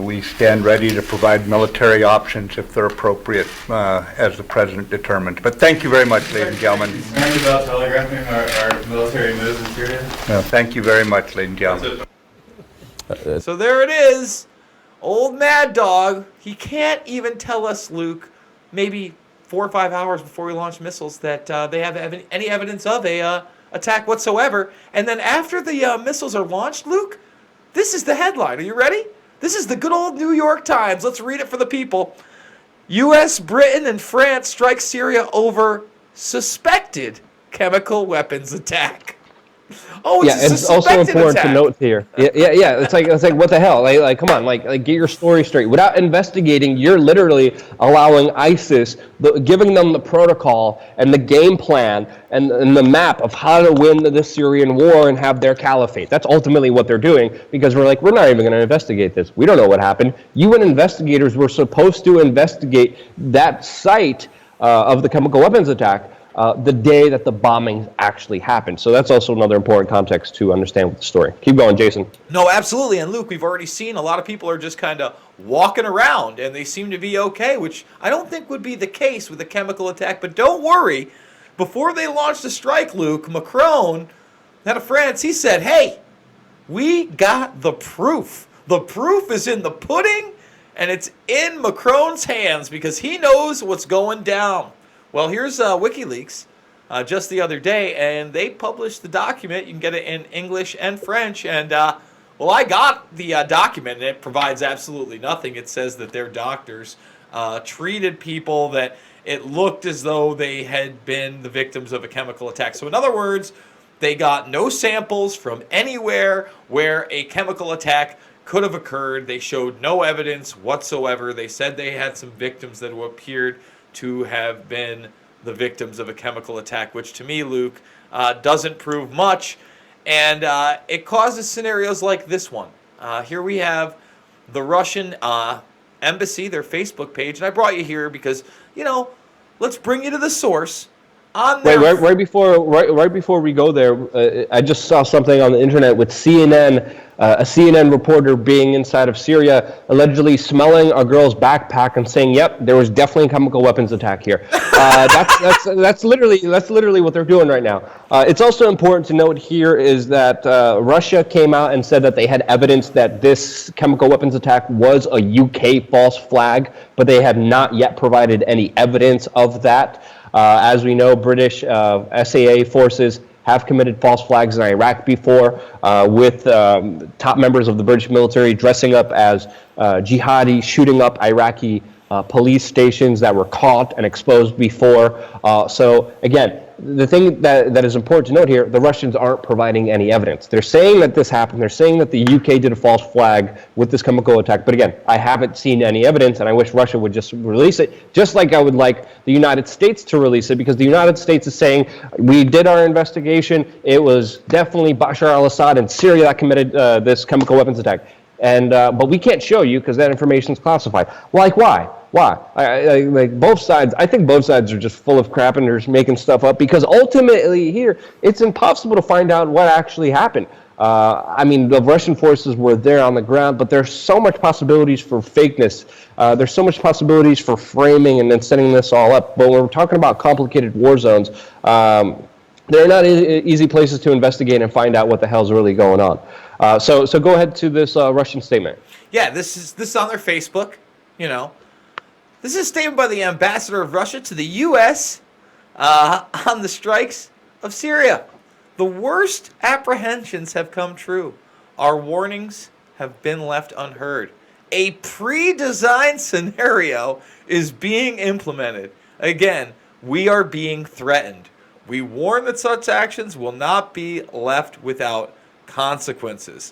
We stand ready to provide military options if they're appropriate, as the President determines. But thank you very much, ladies and gentlemen. Concerned about telegraphing our military moves in Syria? Thank you very much, ladies and gentlemen. So there it is. Old Mad Dog. He can't even tell us, Luke, maybe 4 or 5 hours before we launch missiles that they have any evidence of a attack whatsoever. And then after the missiles are launched, Luke, this is the headline. Are you ready? This is the good old New York Times. Let's read it for the people. U.S., Britain, and France strike Syria over suspected chemical weapons attack. Oh, Yeah, it's a it's also suspected important attack. to note here. Yeah. It's like what the hell? Come on, get your story straight. Without investigating, you're literally allowing ISIS, giving them the protocol and the game plan and the map of how to win the Syrian war and have their caliphate. That's ultimately what they're doing, because we're not even going to investigate this. We don't know what happened. UN investigators were supposed to investigate that site of the chemical weapons attack the day that the bombing actually happened. So that's also another important context to understand with the story. Keep going, Jason. No, absolutely. And Luke, we've already seen a lot of people are just kind of walking around and they seem to be okay, which I don't think would be the case with a chemical attack. But don't worry, before they launched the strike, Luke, Macron, head of France, he said, hey, we got the proof. The proof is in the pudding, and it's in Macron's hands because he knows what's going down. Well, here's WikiLeaks just the other day, and they published the document. You can get it in English and French. And, well, I got the document, and it provides absolutely nothing. It says that their doctors treated people that it looked as though they had been the victims of a chemical attack. So, in other words, they got no samples from anywhere where a chemical attack could have occurred. They showed no evidence whatsoever. They said they had some victims that appeared to have been the victims of a chemical attack, which to me, Luke, doesn't prove much. And it causes scenarios like this one. Here we have the Russian embassy, their Facebook page. And I brought you here because, let's bring you to the source. On their Right before we go there, I just saw something on the internet with CNN, a CNN reporter being inside of Syria, allegedly smelling a girl's backpack and saying, "Yep, there was definitely a chemical weapons attack here." That's literally what they're doing right now. It's also important to note here is that Russia came out and said that they had evidence that this chemical weapons attack was a UK false flag, but they have not yet provided any evidence of that. As we know, British SAA forces have committed false flags in Iraq before, with top members of the British military dressing up as jihadi, shooting up Iraqi police stations that were caught and exposed before. So again, the thing that is important to note here, the Russians aren't providing any evidence. They're saying that this happened. They're saying that the UK did a false flag with this chemical attack. But again, I haven't seen any evidence, and I wish Russia would just release it, just like I would like the United States to release it, because the United States is saying, we did our investigation. It was definitely Bashar al-Assad in Syria that committed this chemical weapons attack. And but we can't show you because that information is classified. Like, why? Why? Like both sides. I think both sides are just full of crap and they're just making stuff up, because ultimately here it's impossible to find out what actually happened. I mean, the Russian forces were there on the ground, but there's so much possibilities for fakeness. There's so much possibilities for framing and then setting this all up. But when we're talking about complicated war zones, they're not easy places to investigate and find out what the hell's really going on. So go ahead to this Russian statement. Yeah, this is on their Facebook. This is a statement by the ambassador of Russia to the U.S. On the strikes of Syria. The worst apprehensions have come true. Our warnings have been left unheard. A pre-designed scenario is being implemented. Again, we are being threatened. We warn that such actions will not be left without consequences.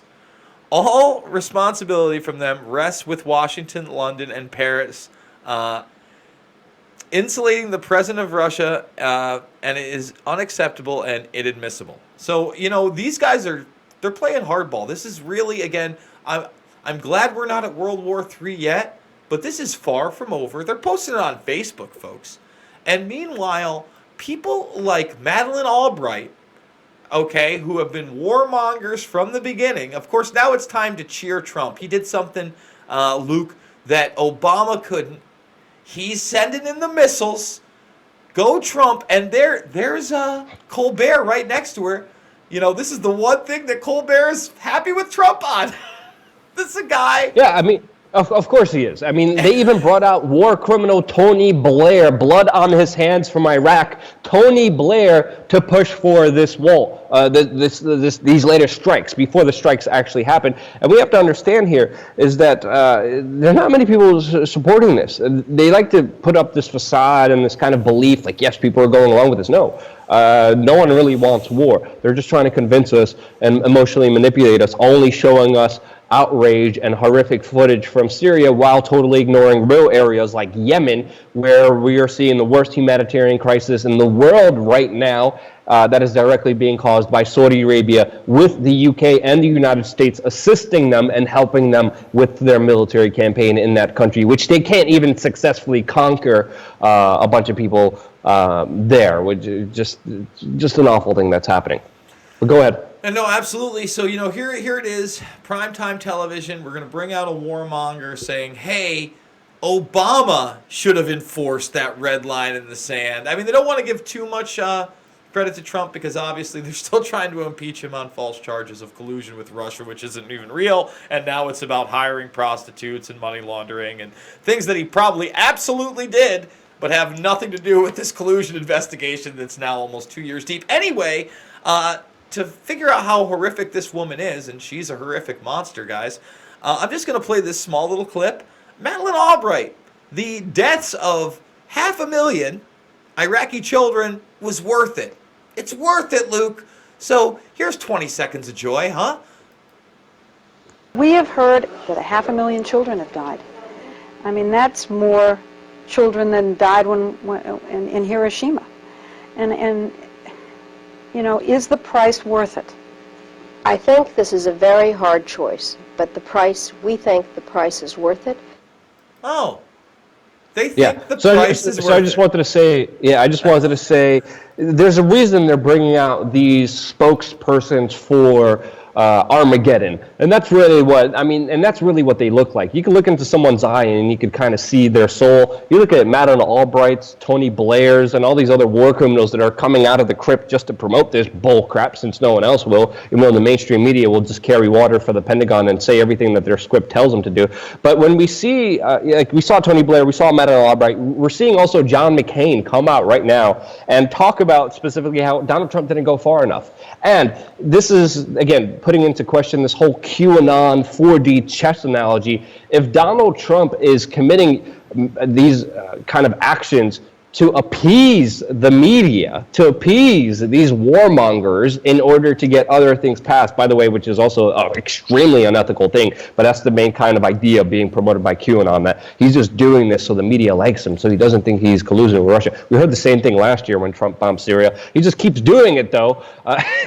All responsibility from them rests with Washington, London, and Paris. Insulating the president of Russia, and it is unacceptable and inadmissible. So, these guys they're playing hardball. This is really, again, I'm glad we're not at World War III yet, but this is far from over. They're posting it on Facebook, folks. And meanwhile, people like Madeleine Albright, okay, who have been warmongers from the beginning. Of course, now it's time to cheer Trump. He did something, Luke, that Obama couldn't. He's sending in the missiles. Go Trump. And there's Colbert right next to her. This is the one thing that Colbert is happy with Trump on. This is a guy. Yeah, I mean, Of course he is. I mean, they even brought out war criminal Tony Blair, blood on his hands from Iraq, Tony Blair to push for this wall, these latest strikes, before the strikes actually happened. And we have to understand here is that there are not many people supporting this. They like to put up this facade and this kind of belief, like, yes, people are going along with this. No. No one really wants war. They're just trying to convince us and emotionally manipulate us, only showing us outrage and horrific footage from Syria while totally ignoring real areas like Yemen, where we are seeing the worst humanitarian crisis in the world right now, that is directly being caused by Saudi Arabia, with the UK and the United States assisting them and helping them with their military campaign in that country, which they can't even successfully conquer a bunch of people there, which is just an awful thing that's happening. But go ahead. And no, absolutely. So, here it is, primetime television. We're going to bring out a warmonger saying, hey, Obama should have enforced that red line in the sand. I mean, they don't want to give too much credit to Trump because obviously they're still trying to impeach him on false charges of collusion with Russia, which isn't even real. And now it's about hiring prostitutes and money laundering and things that he probably absolutely did, but have nothing to do with this collusion investigation that's now almost 2 years deep. Anyway, to figure out how horrific this woman is, and she's a horrific monster, guys, I'm just going to play this small little clip. Madeleine Albright, the deaths of 500,000 Iraqi children was worth it. It's worth it, Luke. So here's 20 seconds of joy, huh? We have heard that 500,000 children have died. I mean, that's more children than died in Hiroshima. And is the price worth it? I think this is a very hard choice, but we think the price is worth it. Oh, they think the price is worth it. So I just wanted to say, there's a reason they're bringing out these spokespersons for Armageddon, and that's really what they look like. You can look into someone's eye and you can kind of see their soul. You look at Madeleine Albright's, Tony Blair's, and all these other war criminals that are coming out of the crypt just to promote this bull crap, since no one else will. Even though the mainstream media will just carry water for the Pentagon and say everything that their script tells them to do. But when we see, like we saw Tony Blair, we saw Madeleine Albright, we're seeing also John McCain come out right now and talk about specifically how Donald Trump didn't go far enough. And this is, again, putting into question this whole QAnon 4D chess analogy. If Donald Trump is committing these kind of actions to appease the media, to appease these warmongers in order to get other things passed, by the way, which is also an extremely unethical thing, but that's the main kind of idea being promoted by QAnon, that he's just doing this so the media likes him, so he doesn't think he's colluding with Russia. We heard the same thing last year when Trump bombed Syria. He just keeps doing it, though,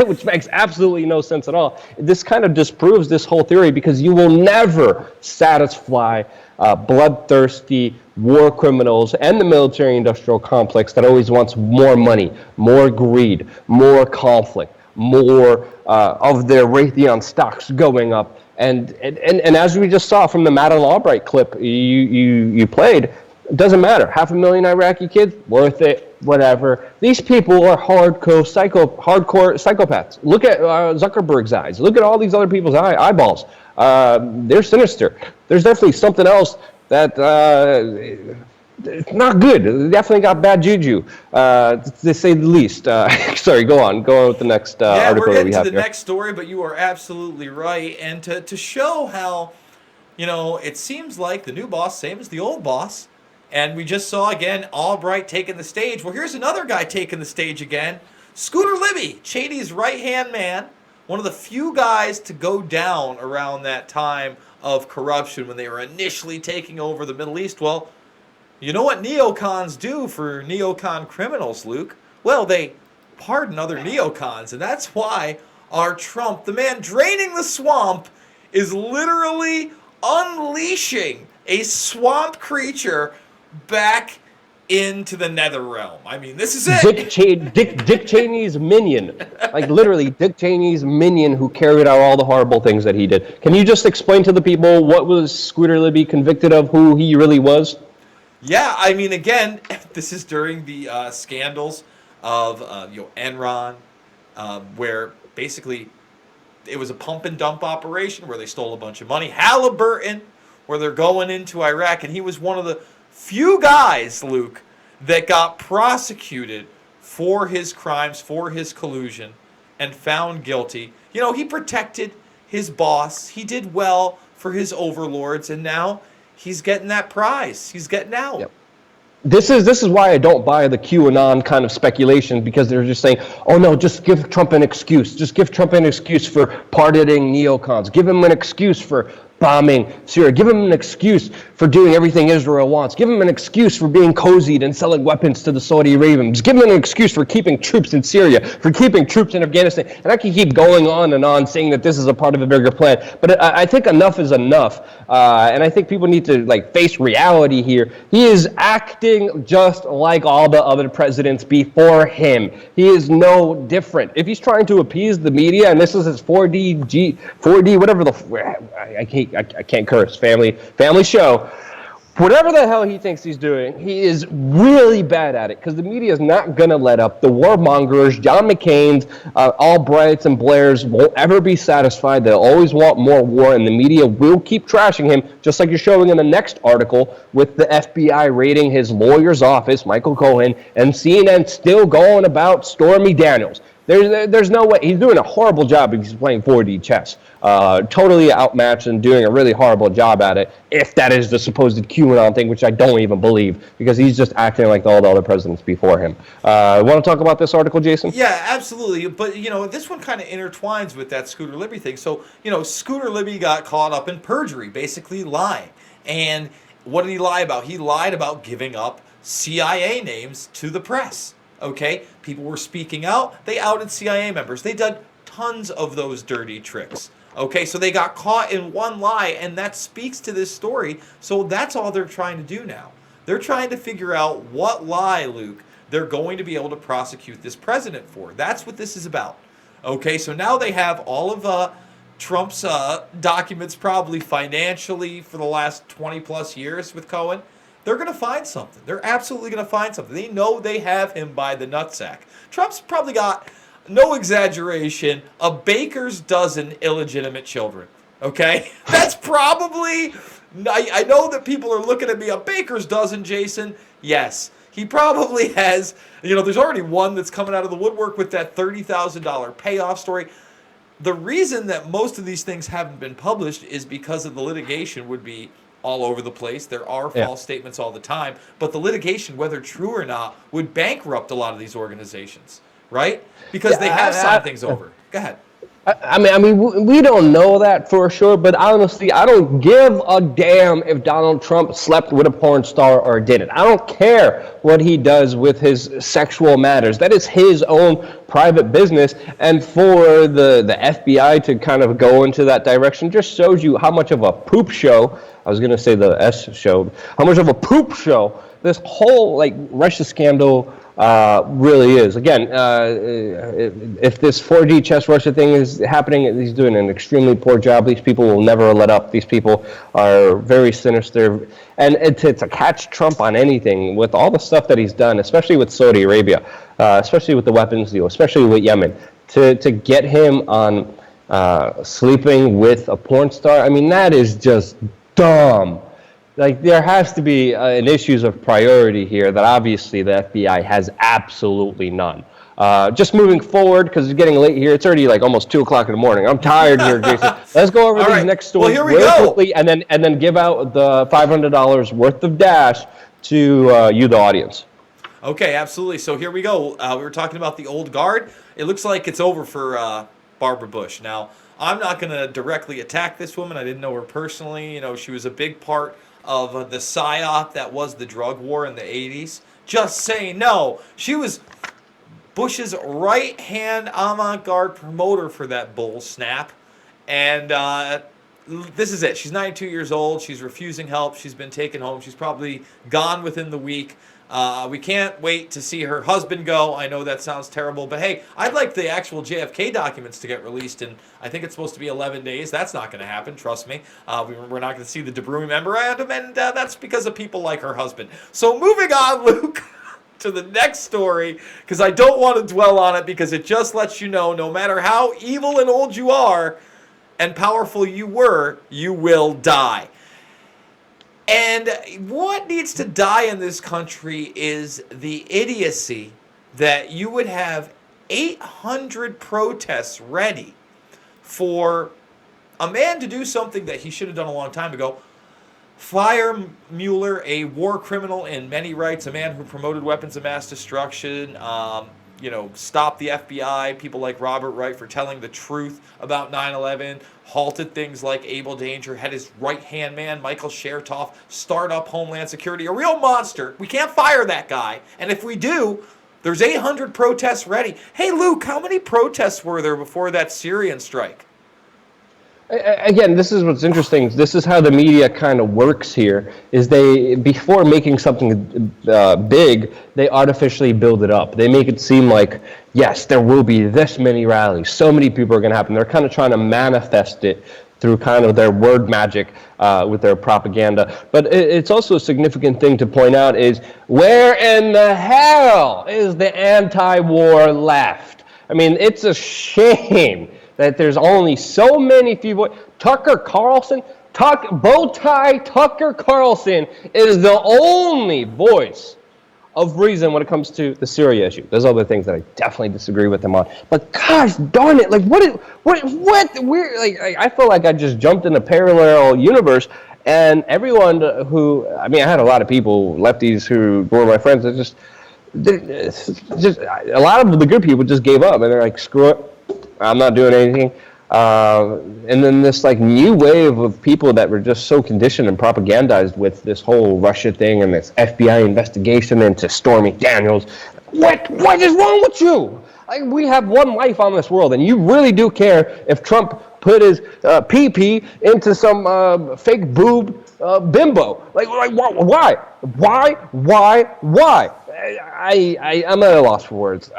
which makes absolutely no sense at all. This kind of disproves this whole theory, because you will never satisfy bloodthirsty war criminals and the military-industrial complex that always wants more money, more greed, more conflict, more of their Raytheon stocks going up. And as we just saw from the Madeleine Albright clip you played, it doesn't matter. 500,000 Iraqi kids, worth it, whatever. These people are hardcore psychopaths. Look at Zuckerberg's eyes. Look at all these other people's eyeballs. They're sinister. There's definitely something else that it's not good. They definitely got bad juju, to say the least. Sorry, go on with the next article that we have here. Yeah, we're getting to the next story, but you are absolutely right. And to show how, it seems like the new boss, same as the old boss. And we just saw, again, Albright taking the stage. Well, here's another guy taking the stage again. Scooter Libby, Cheney's right-hand man. One of the few guys to go down around that time of corruption when they were initially taking over the Middle East. Well, you know what neocons do for neocon criminals, Luke? Well, they pardon other neocons, and that's why our Trump, the man draining the swamp, is literally unleashing a swamp creature back into the nether realm. I mean, this is it. Dick Cheney's minion. Like, literally, Dick Cheney's minion who carried out all the horrible things that he did. Can you just explain to the people what was Scooter Libby convicted of, who he really was? Yeah, I mean, again, this is during the scandals of Enron, where basically it was a pump and dump operation where they stole a bunch of money. Halliburton, where they're going into Iraq, and he was one of the few guys, Luke, that got prosecuted for his crimes, for his collusion, and found guilty. You know, he protected his boss. He did well for his overlords, and now he's getting that prize. He's getting out. Yep. This is why I don't buy the QAnon kind of speculation, because they're just saying, oh no, just give Trump an excuse. Just give Trump an excuse for pardoning neocons. Give him an excuse for bombing Syria. Give him an excuse for doing everything Israel wants. Give him an excuse for being cozied and selling weapons to the Saudi Arabians. Give him an excuse for keeping troops in Syria, for keeping troops in Afghanistan. And I can keep going on and on saying that this is a part of a bigger plan. But I think enough is enough. And I think people need to face reality here. He is acting just like all the other presidents before him. He is no different. If he's trying to appease the media, and this is his 4D, whatever I can't curse, family show. Whatever the hell he thinks he's doing, he is really bad at it, because the media is not going to let up. The warmongers, John McCain's, Albrights and Blairs won't ever be satisfied. They'll always want more war, and the media will keep trashing him, just like you're showing in the next article with the FBI raiding his lawyer's office, Michael Cohen, and CNN still going about Stormy Daniels. There's no way. He's doing a horrible job if he's playing 4D chess. Totally outmatched and doing a really horrible job at it, if that is the supposed QAnon thing, which I don't even believe, because he's just acting like all the other presidents before him. Want to talk about this article, Jason? Yeah, absolutely. But, this one kind of intertwines with that Scooter Libby thing. So, Scooter Libby got caught up in perjury, basically lying. And what did he lie about? He lied about giving up CIA names to the press. Okay, people were speaking out. They outed CIA members. They did tons of those dirty tricks. Okay, so they got caught in one lie, and that speaks to this story. So that's all they're trying to do now. They're trying to figure out what lie, Luke, they're going to be able to prosecute this president for. That's what this is about. Okay, so now they have all of Trump's documents, probably financially, for the last 20 plus years with Cohen. They're going to find something. They're absolutely going to find something. They know they have him by the nutsack. Trump's probably got, no exaggeration, a baker's dozen illegitimate children. Okay? That's probably, I know that people are looking at me, a baker's dozen, Jason. Yes. He probably has, there's already one that's coming out of the woodwork with that $30,000 payoff story. The reason that most of these things haven't been published is because of the litigation would be all over the place. There are false statements all the time, but the litigation, whether true or not, would bankrupt a lot of these organizations, right? Because they have signed things over. Go ahead. I mean, we don't know that for sure, but honestly, I don't give a damn if Donald Trump slept with a porn star or didn't. I don't care what he does with his sexual matters. That is his own private business, and for the FBI to kind of go into that direction just shows you how much of a poop show, I was going to say the S show, how much of a poop show this whole Russia scandal really is. Again, if this 4D chess Russia thing is happening, he's doing an extremely poor job. These people will never let up. These people are very sinister. And to catch Trump on anything with all the stuff that he's done, especially with Saudi Arabia, especially with the weapons deal, especially with Yemen, to get him on sleeping with a porn star, I mean, that is just dumb. There has to be an issues of priority here that obviously the FBI has absolutely none. Just moving forward, because it's getting late here. It's already almost 2 o'clock in the morning. I'm tired here, Jason. Let's go over these next stories real quickly, and then give out the $500 worth of Dash to you, the audience. Okay, absolutely. So here we go. We were talking about the old guard. It looks like it's over for Barbara Bush. Now, I'm not going to directly attack this woman. I didn't know her personally. She was a big part of the psyop that was the drug war in the 80s. Just saying, no. She was Bush's right-hand avant-garde promoter for that bull snap. And this is it. She's 92 years old. She's refusing help. She's been taken home. She's probably gone within the week. We can't wait to see her husband go. I know that sounds terrible, but hey, I'd like the actual JFK documents to get released in, I think it's supposed to be 11 days. That's not going to happen, trust me. We're not going to see the DeBruy memorandum, and that's because of people like her husband. So moving on, Luke, to the next story, because I don't want to dwell on it, because it just lets you know, no matter how evil and old you are and powerful you were, you will die. And what needs to die in this country is the idiocy that you would have 800 protests ready for a man to do something that he should have done a long time ago. Fire Mueller, a war criminal in many rights, a man who promoted weapons of mass destruction, stopped the FBI, people like Robert Wright for telling the truth about 9/11, halted things like Able Danger, had his right-hand man, Michael Chertoff, start up Homeland Security. A real monster. We can't fire that guy. And if we do, there's 800 protests ready. Hey, Luke, how many protests were there before that Syrian strike? Again, this is what's interesting. This is how the media kind of works here, is they, before making something big, they artificially build it up. They make it seem like, yes, there will be this many rallies, so many people are going to happen. They're kind of trying to manifest it through kind of their word magic with their propaganda. But it's also a significant thing to point out is, where in the hell is the anti-war left? I mean, it's a shame that there's only so many people. Tucker Carlson, Bowtie Tucker Carlson is the only voice of reason when it comes to the Syria issue. There's other things that I definitely disagree with him on. But gosh darn it, like I feel like I just jumped in a parallel universe, and everyone who, I had a lot of people, lefties who were my friends, just a lot of the good people just gave up, and they're like, screw it, I'm not doing anything. And then this new wave of people that were just so conditioned and propagandized with this whole Russia thing and this FBI investigation into Stormy Daniels. What is wrong with you? We have one life on this world, and you really do care if Trump put his pee-pee into some fake boob bimbo. Why? I'm at a loss for words.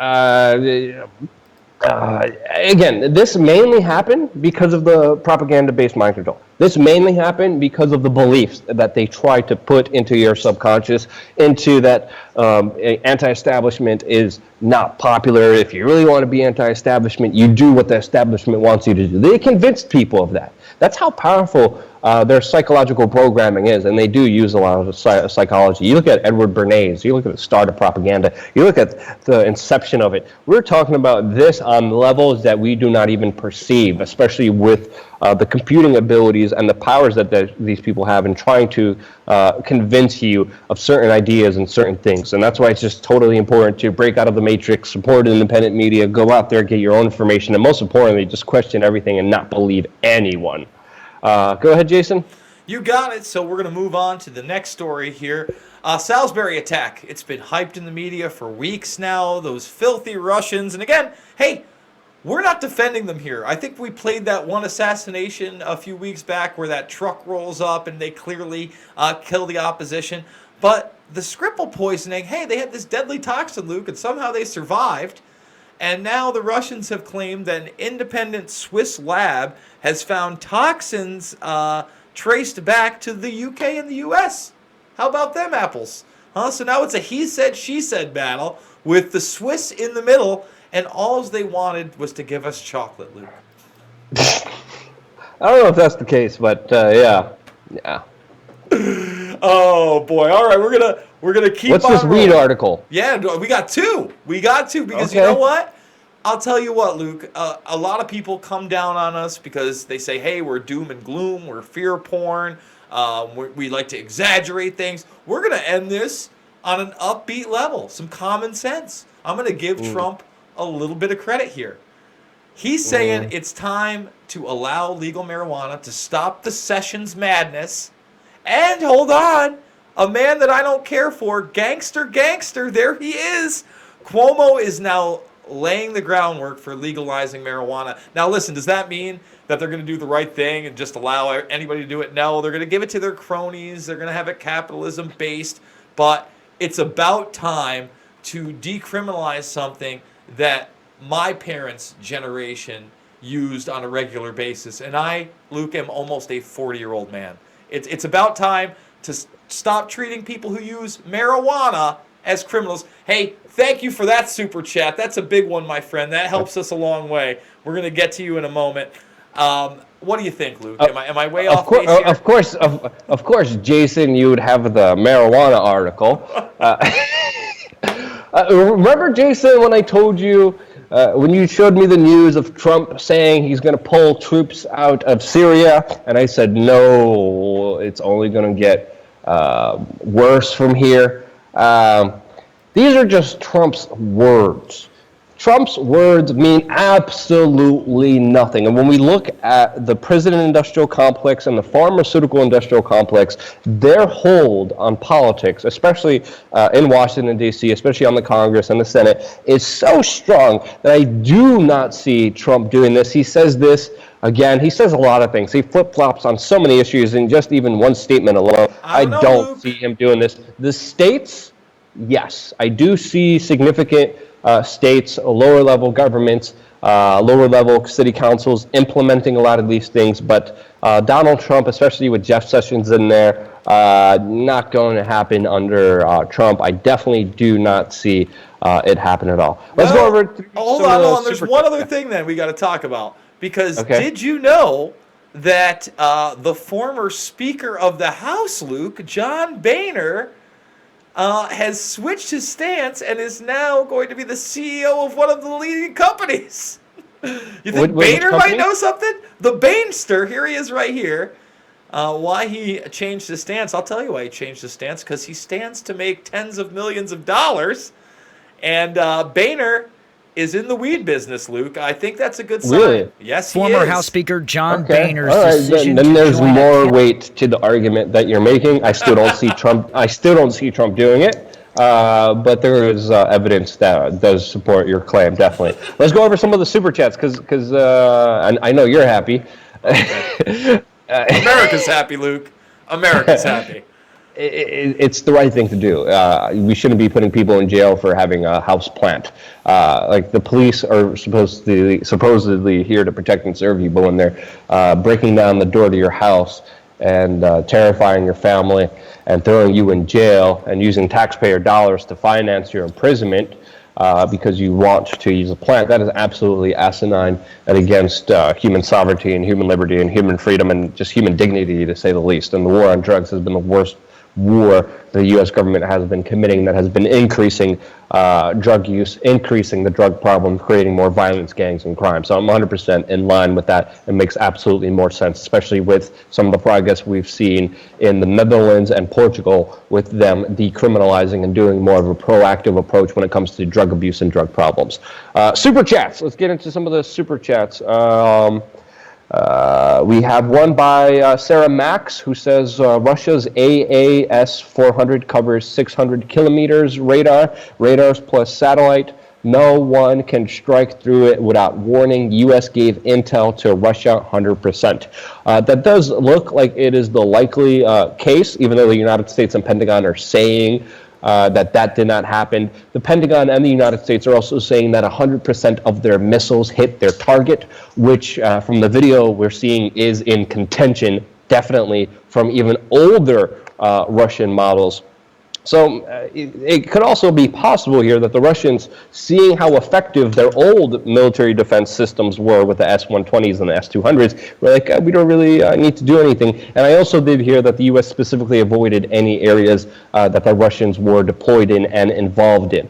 Again, this mainly happened because of the propaganda-based mind control. This mainly happened because of the beliefs that they try to put into your subconscious, into that anti-establishment is not popular. If you really want to be anti-establishment, you do what the establishment wants you to do. They convinced people of that. That's how powerful their psychological programming is, and they do use a lot of psychology. You look at Edward Bernays, you look at the start of propaganda, you look at the inception of it. We're talking about this on levels that we do not even perceive, especially with the computing abilities and the powers that these people have in trying to convince you of certain ideas and certain things. And that's why it's just totally important to break out of the matrix, support independent media, go out there, get your own information, and most importantly, just question everything and not believe anyone. Go ahead, Jason. You got it. So we're going to move on to the next story here. Salisbury attack. It's been hyped in the media for weeks now. Those filthy Russians. And again, hey, we're not defending them here. I think we played that one assassination a few weeks back where that truck rolls up and they clearly kill the opposition. But the Skripal poisoning, hey, they had this deadly toxin, Luke, and somehow they survived. And now the Russians have claimed that an independent Swiss lab has found toxins traced back to the UK and the US. How about them apples? So now it's a he said, she said battle with the Swiss in the middle, and all they wanted was to give us chocolate, Luke. I don't know if that's the case, but yeah. Oh boy! All right, we're gonna keep. What's on this rolling. Reed article? Yeah, we got two. Because okay. You know what? I'll tell you what, Luke. A lot of people come down on us because they say, "Hey, we're doom and gloom. We're fear porn. We like to exaggerate things." We're gonna end this on an upbeat level, some common sense. I'm gonna give Trump a little bit of credit here. He's saying it's time to allow legal marijuana to stop the Sessions madness. And hold on, a man that I don't care for, gangster, there he is. Cuomo is now laying the groundwork for legalizing marijuana. Now listen, does that mean that they're going to do the right thing and just allow anybody to do it? No, they're going to give it to their cronies. They're going to have it capitalism based. But it's about time to decriminalize something that my parents' generation used on a regular basis. And I, Luke, am almost a 40-year-old man. It's about time to stop treating people who use marijuana as criminals. Hey, thank you for that super chat. That's a big one, my friend. That helps us a long way. We're going to get to you in a moment. What do you think, Luke? Am I way off base here? Of course, Jason, you would have the marijuana article. Remember, Jason, when I told you, when you showed me the news of Trump saying he's going to pull troops out of Syria, and I said, no, it's only going to get worse from here. These are just Trump's words. Trump's words mean absolutely nothing. And when we look at the prison-industrial complex and the pharmaceutical-industrial complex, their hold on politics, especially in Washington, D.C., especially on the Congress and the Senate, is so strong that I do not see Trump doing this. He says this, again, he says a lot of things. He flip-flops on so many issues in just even one statement alone. I don't see him doing this. The states, yes, I do see significant states, lower level governments, lower level city councils implementing a lot of these things, but Donald Trump, especially with Jeff Sessions in there, not going to happen under Trump. I definitely do not see it happen at all. Let's go over. Hold on. There's one other thing then we got to talk about, because did you know that the former Speaker of the House, Luke, John Boehner, has switched his stance and is now going to be the CEO of one of the leading companies. You think Boehner might know something? The Bainster, here he is right here. Why he changed his stance? I'll tell you why he changed his stance, because he stands to make tens of millions of dollars. And Boehner is in the weed business, Luke. I think that's a good sign. Really? Yes, he Former is. House Speaker John Boehner's All right, decision then to there's join more weight to the argument that you're making. I still don't see Trump. I still don't see Trump doing it. But there is evidence that does support your claim, definitely. Let's go over some of the super chats, because I know you're happy. America's happy, Luke. America's happy. It's the right thing to do. We shouldn't be putting people in jail for having a house plant. Like, the police are supposedly here to protect and serve you, but when they're breaking down the door to your house and terrifying your family and throwing you in jail and using taxpayer dollars to finance your imprisonment because you want to use a plant, that is absolutely asinine and against human sovereignty and human liberty and human freedom and just human dignity, to say the least. And the war on drugs has been the worst war the U.S. government has been committing, that has been increasing drug use, increasing the drug problem, creating more violence, gangs, and crime. So I'm 100% in line with that. It makes absolutely more sense, especially with some of the progress we've seen in the Netherlands and Portugal with them decriminalizing and doing more of a proactive approach when it comes to drug abuse and drug problems. Super chats. Let's get into some of the super chats. We have one by Sarah Max, who says Russia's AAS-400 covers 600 kilometers radars plus satellite. No one can strike through it without warning. U.S. gave intel to Russia 100%. That does look like it is the likely case, even though the United States and Pentagon are saying that did not happen. The Pentagon and the United States are also saying that 100% of their missiles hit their target, which from the video we're seeing is in contention, definitely from even older Russian models. So it could also be possible here that the Russians, seeing how effective their old military defense systems were with the S-120s and the S-200s, were like, we don't really need to do anything. And I also did hear that the U.S. specifically avoided any areas that the Russians were deployed in and involved in.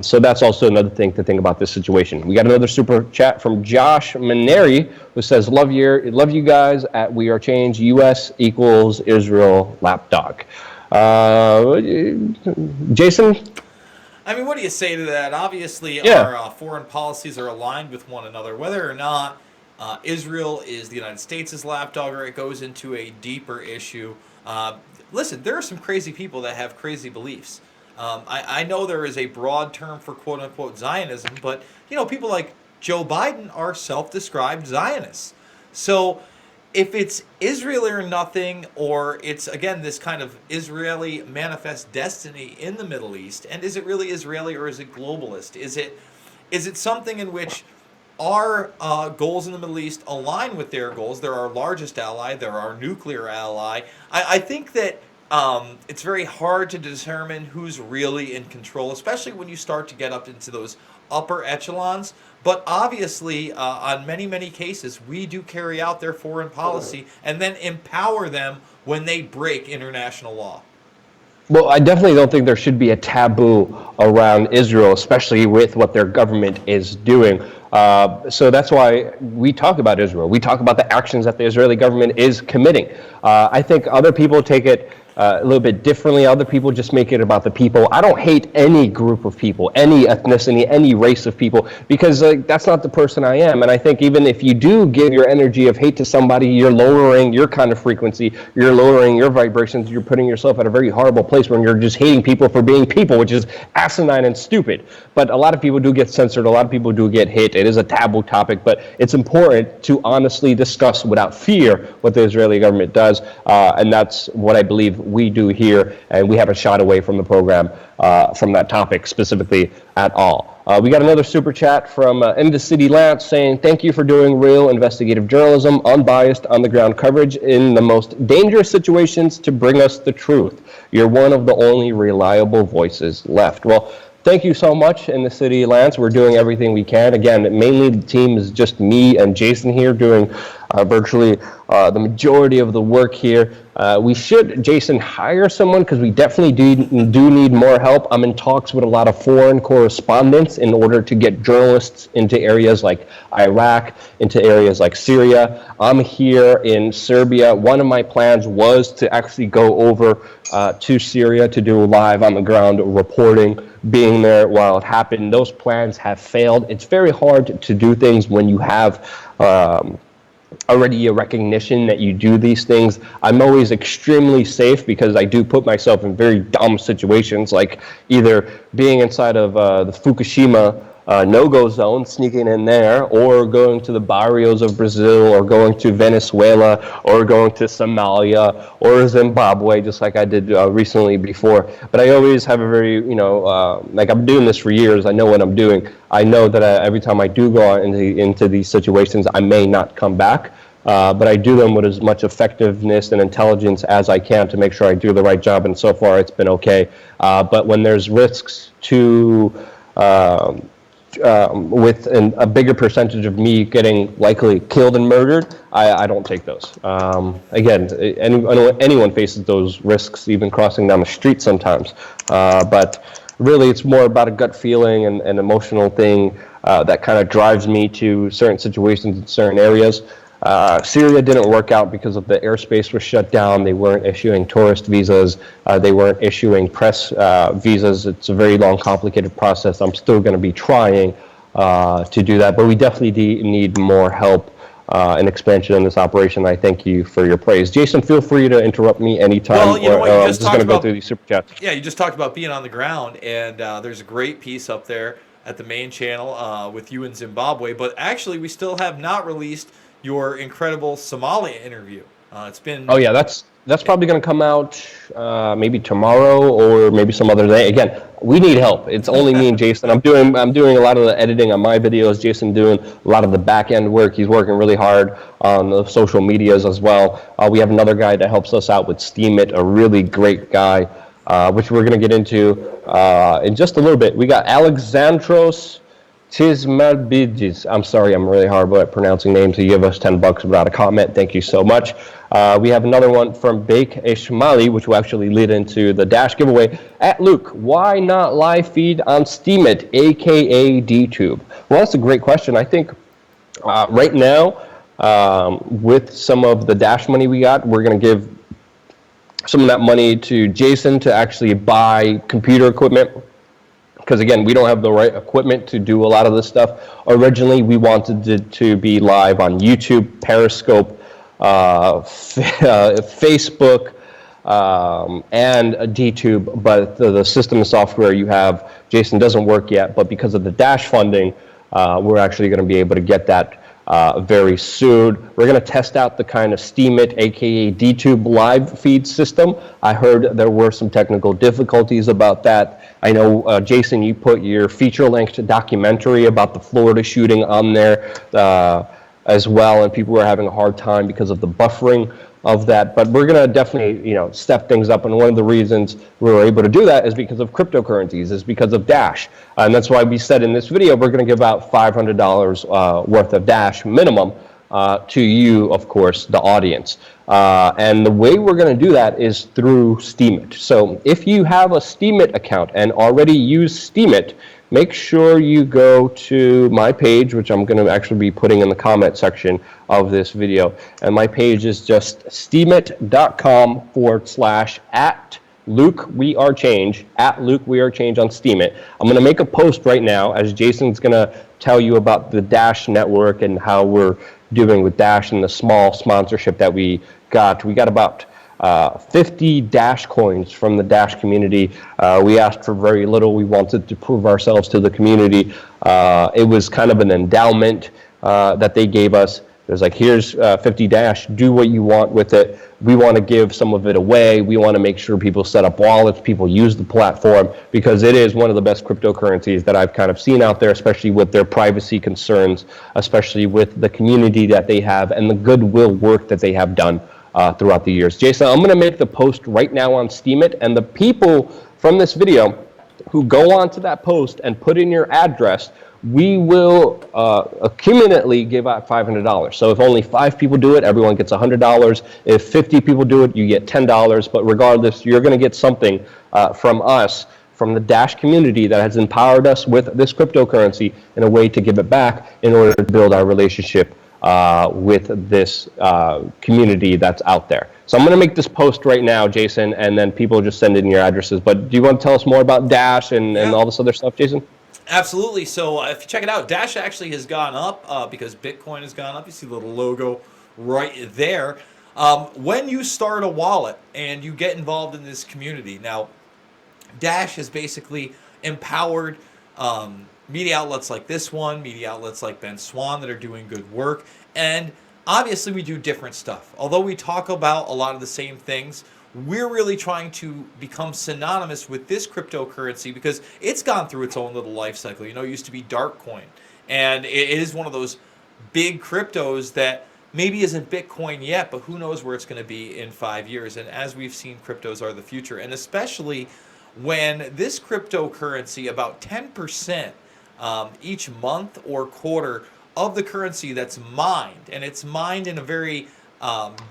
So that's also another thing to think about this situation. We got another super chat from Josh Maneri, who says, love you guys at We Are Change, U.S. equals Israel lapdog. Jason? I mean, what do you say to that? Obviously, our foreign policies are aligned with one another. Whether or not Israel is the United States' lapdog, or it goes into a deeper issue. Listen, there are some crazy people that have crazy beliefs. I know there is a broad term for quote-unquote Zionism, but, people like Joe Biden are self-described Zionists. So if it's Israel or nothing, or it's, again, this kind of Israeli manifest destiny in the Middle East, and is it really Israeli or is it globalist? Is it something in which our goals in the Middle East align with their goals? They're our largest ally. They're our nuclear ally. I think that it's very hard to determine who's really in control, especially when you start to get up into those upper echelons. But obviously, on many, many cases, we do carry out their foreign policy and then empower them when they break international law. Well, I definitely don't think there should be a taboo around Israel, especially with what their government is doing. So that's why we talk about Israel. We talk about the actions that the Israeli government is committing. I think other people take it a little bit differently. Other people just make it about the people. I don't hate any group of people, any ethnicity, any race of people, because that's not the person I am. And I think even if you do give your energy of hate to somebody, you're lowering your kind of frequency, you're lowering your vibrations, you're putting yourself at a very horrible place when you're just hating people for being people, which is asinine and stupid. But a lot of people do get censored, a lot of people do get hit. It is a taboo topic, but it's important to honestly discuss without fear what the Israeli government does, and that's what I believe we do here, and we haven't shied away from the program from that topic specifically at all. We got another super chat from In the City Lance saying, thank you for doing real investigative journalism, unbiased, on-the-ground coverage in the most dangerous situations to bring us the truth. You're one of the only reliable voices left. Well, thank you so much, In the City Lance. We're doing everything we can. Again, mainly the team is just me and Jason here doing virtually the majority of the work here. We should, Jason, hire someone because we definitely do need more help. I'm in talks with a lot of foreign correspondents in order to get journalists into areas like Iraq, into areas like Syria. I'm here in Serbia. One of my plans was to actually go over to Syria to do live on the ground reporting, being there while it happened. Those plans have failed. It's very hard to do things when you have already a recognition that you do these things. I'm always extremely safe because I do put myself in very dumb situations, like either being inside of the Fukushima no-go zone, sneaking in there, or going to the barrios of Brazil, or going to Venezuela, or going to Somalia, or Zimbabwe, just like I did recently before. But I always have a very, like I'm doing this for years, I know what I'm doing. I know that every time I do go out into these situations, I may not come back. But I do them with as much effectiveness and intelligence as I can to make sure I do the right job, and so far it's been okay. But when there's risks to with a bigger percentage of me getting likely killed and murdered, I don't take those. Again, anyone faces those risks, even crossing down the street sometimes. But really, it's more about a gut feeling and an emotional thing that kind of drives me to certain situations in certain areas. Syria didn't work out because of the airspace was shut down. They weren't issuing tourist visas. They weren't issuing press visas. It's a very long, complicated process. I'm still going to be trying to do that, but we definitely need more help and expansion in this operation. I thank you for your praise. Jason, feel free to interrupt me anytime. Well, you know what, I'm just going to go through these super chats. Yeah, you just talked about being on the ground, and there's a great piece up there at the main channel with you in Zimbabwe, but actually we still have not released your incredible Somalia interview. It's been... Oh yeah, that's probably going to come out maybe tomorrow or maybe some other day. Again, we need help. It's only me and Jason. I'm doing a lot of the editing on my videos. Jason doing a lot of the back end work. He's working really hard on the social medias as well. We have another guy that helps us out with Steemit, a really great guy, which we're going to get into in just a little bit. We got Alexandros Tismalbidis. I'm sorry, I'm really horrible at pronouncing names. He gave us $10 without a comment. Thank you so much. We have another one from Bake Ishmali, which will actually lead into the Dash giveaway. At Luke, why not live feed on Steemit, aka DTube? Well, that's a great question. I think right now, with some of the Dash money we got, we're going to give some of that money to Jason to actually buy computer equipment. Because again, we don't have the right equipment to do a lot of this stuff. Originally, we wanted it to be live on YouTube, Periscope, Facebook, and DTube, but the system and software you have, Jason, doesn't work yet. But because of the Dash funding, we're actually going to be able to get that very soon. We're going to test out the kind of Steemit, aka DTube live feed system. I heard there were some technical difficulties about that. I know, Jason, you put your feature-length documentary about the Florida shooting on there as well, and people were having a hard time because of the buffering. of that. But we're going to definitely, step things up. And one of the reasons we were able to do that is because of cryptocurrencies, is because of Dash. And that's why we said in this video, we're going to give out $500 worth of Dash minimum to you, of course, the audience. And the way we're going to do that is through Steemit. So if you have a Steemit account and already use Steemit, make sure you go to my page, which I'm going to actually be putting in the comment section of this video. And my page is just steemit.com/@LukeWeAreChange, @LukeWeAreChange on Steemit. I'm going to make a post right now as Jason's going to tell you about the Dash network and how we're doing with Dash and the small sponsorship that we got. We got about 50 Dash coins from the Dash community. We asked for very little. We wanted to prove ourselves to the community. It was kind of an endowment that they gave us. It was like, here's 50 Dash, do what you want with it. We want to give some of it away. We want to make sure people set up wallets, people use the platform, because it is one of the best cryptocurrencies that I've kind of seen out there, especially with their privacy concerns, especially with the community that they have and the goodwill work that they have done throughout the years. Jason, I'm going to make the post right now on Steemit, and the people from this video who go onto that post and put in your address, we will accumulatively give out $500. So if only 5 people do it, everyone gets $100. If 50 people do it, you get $10. But regardless, you're going to get something from us, from the Dash community that has empowered us with this cryptocurrency in a way to give it back in order to build our relationship with this community that's out there. So I'm going to make this post right now, Jason, and then people just send in your addresses. But do you want to tell us more about Dash and all this other stuff, Jason? Absolutely. So if you check it out, Dash actually has gone up because Bitcoin has gone up. You see the little logo right there. When you start a wallet and you get involved in this community, now Dash has basically empowered media outlets like this one, media outlets like Ben Swan that are doing good work. And obviously we do different stuff. Although we talk about a lot of the same things, we're really trying to become synonymous with this cryptocurrency because it's gone through its own little life cycle. It used to be Darkcoin, and it is one of those big cryptos that maybe isn't Bitcoin yet, but who knows where it's going to be in 5 years. And as we've seen, cryptos are the future, and especially when this cryptocurrency, about 10% each month or quarter of the currency that's mined, and it's mined in a very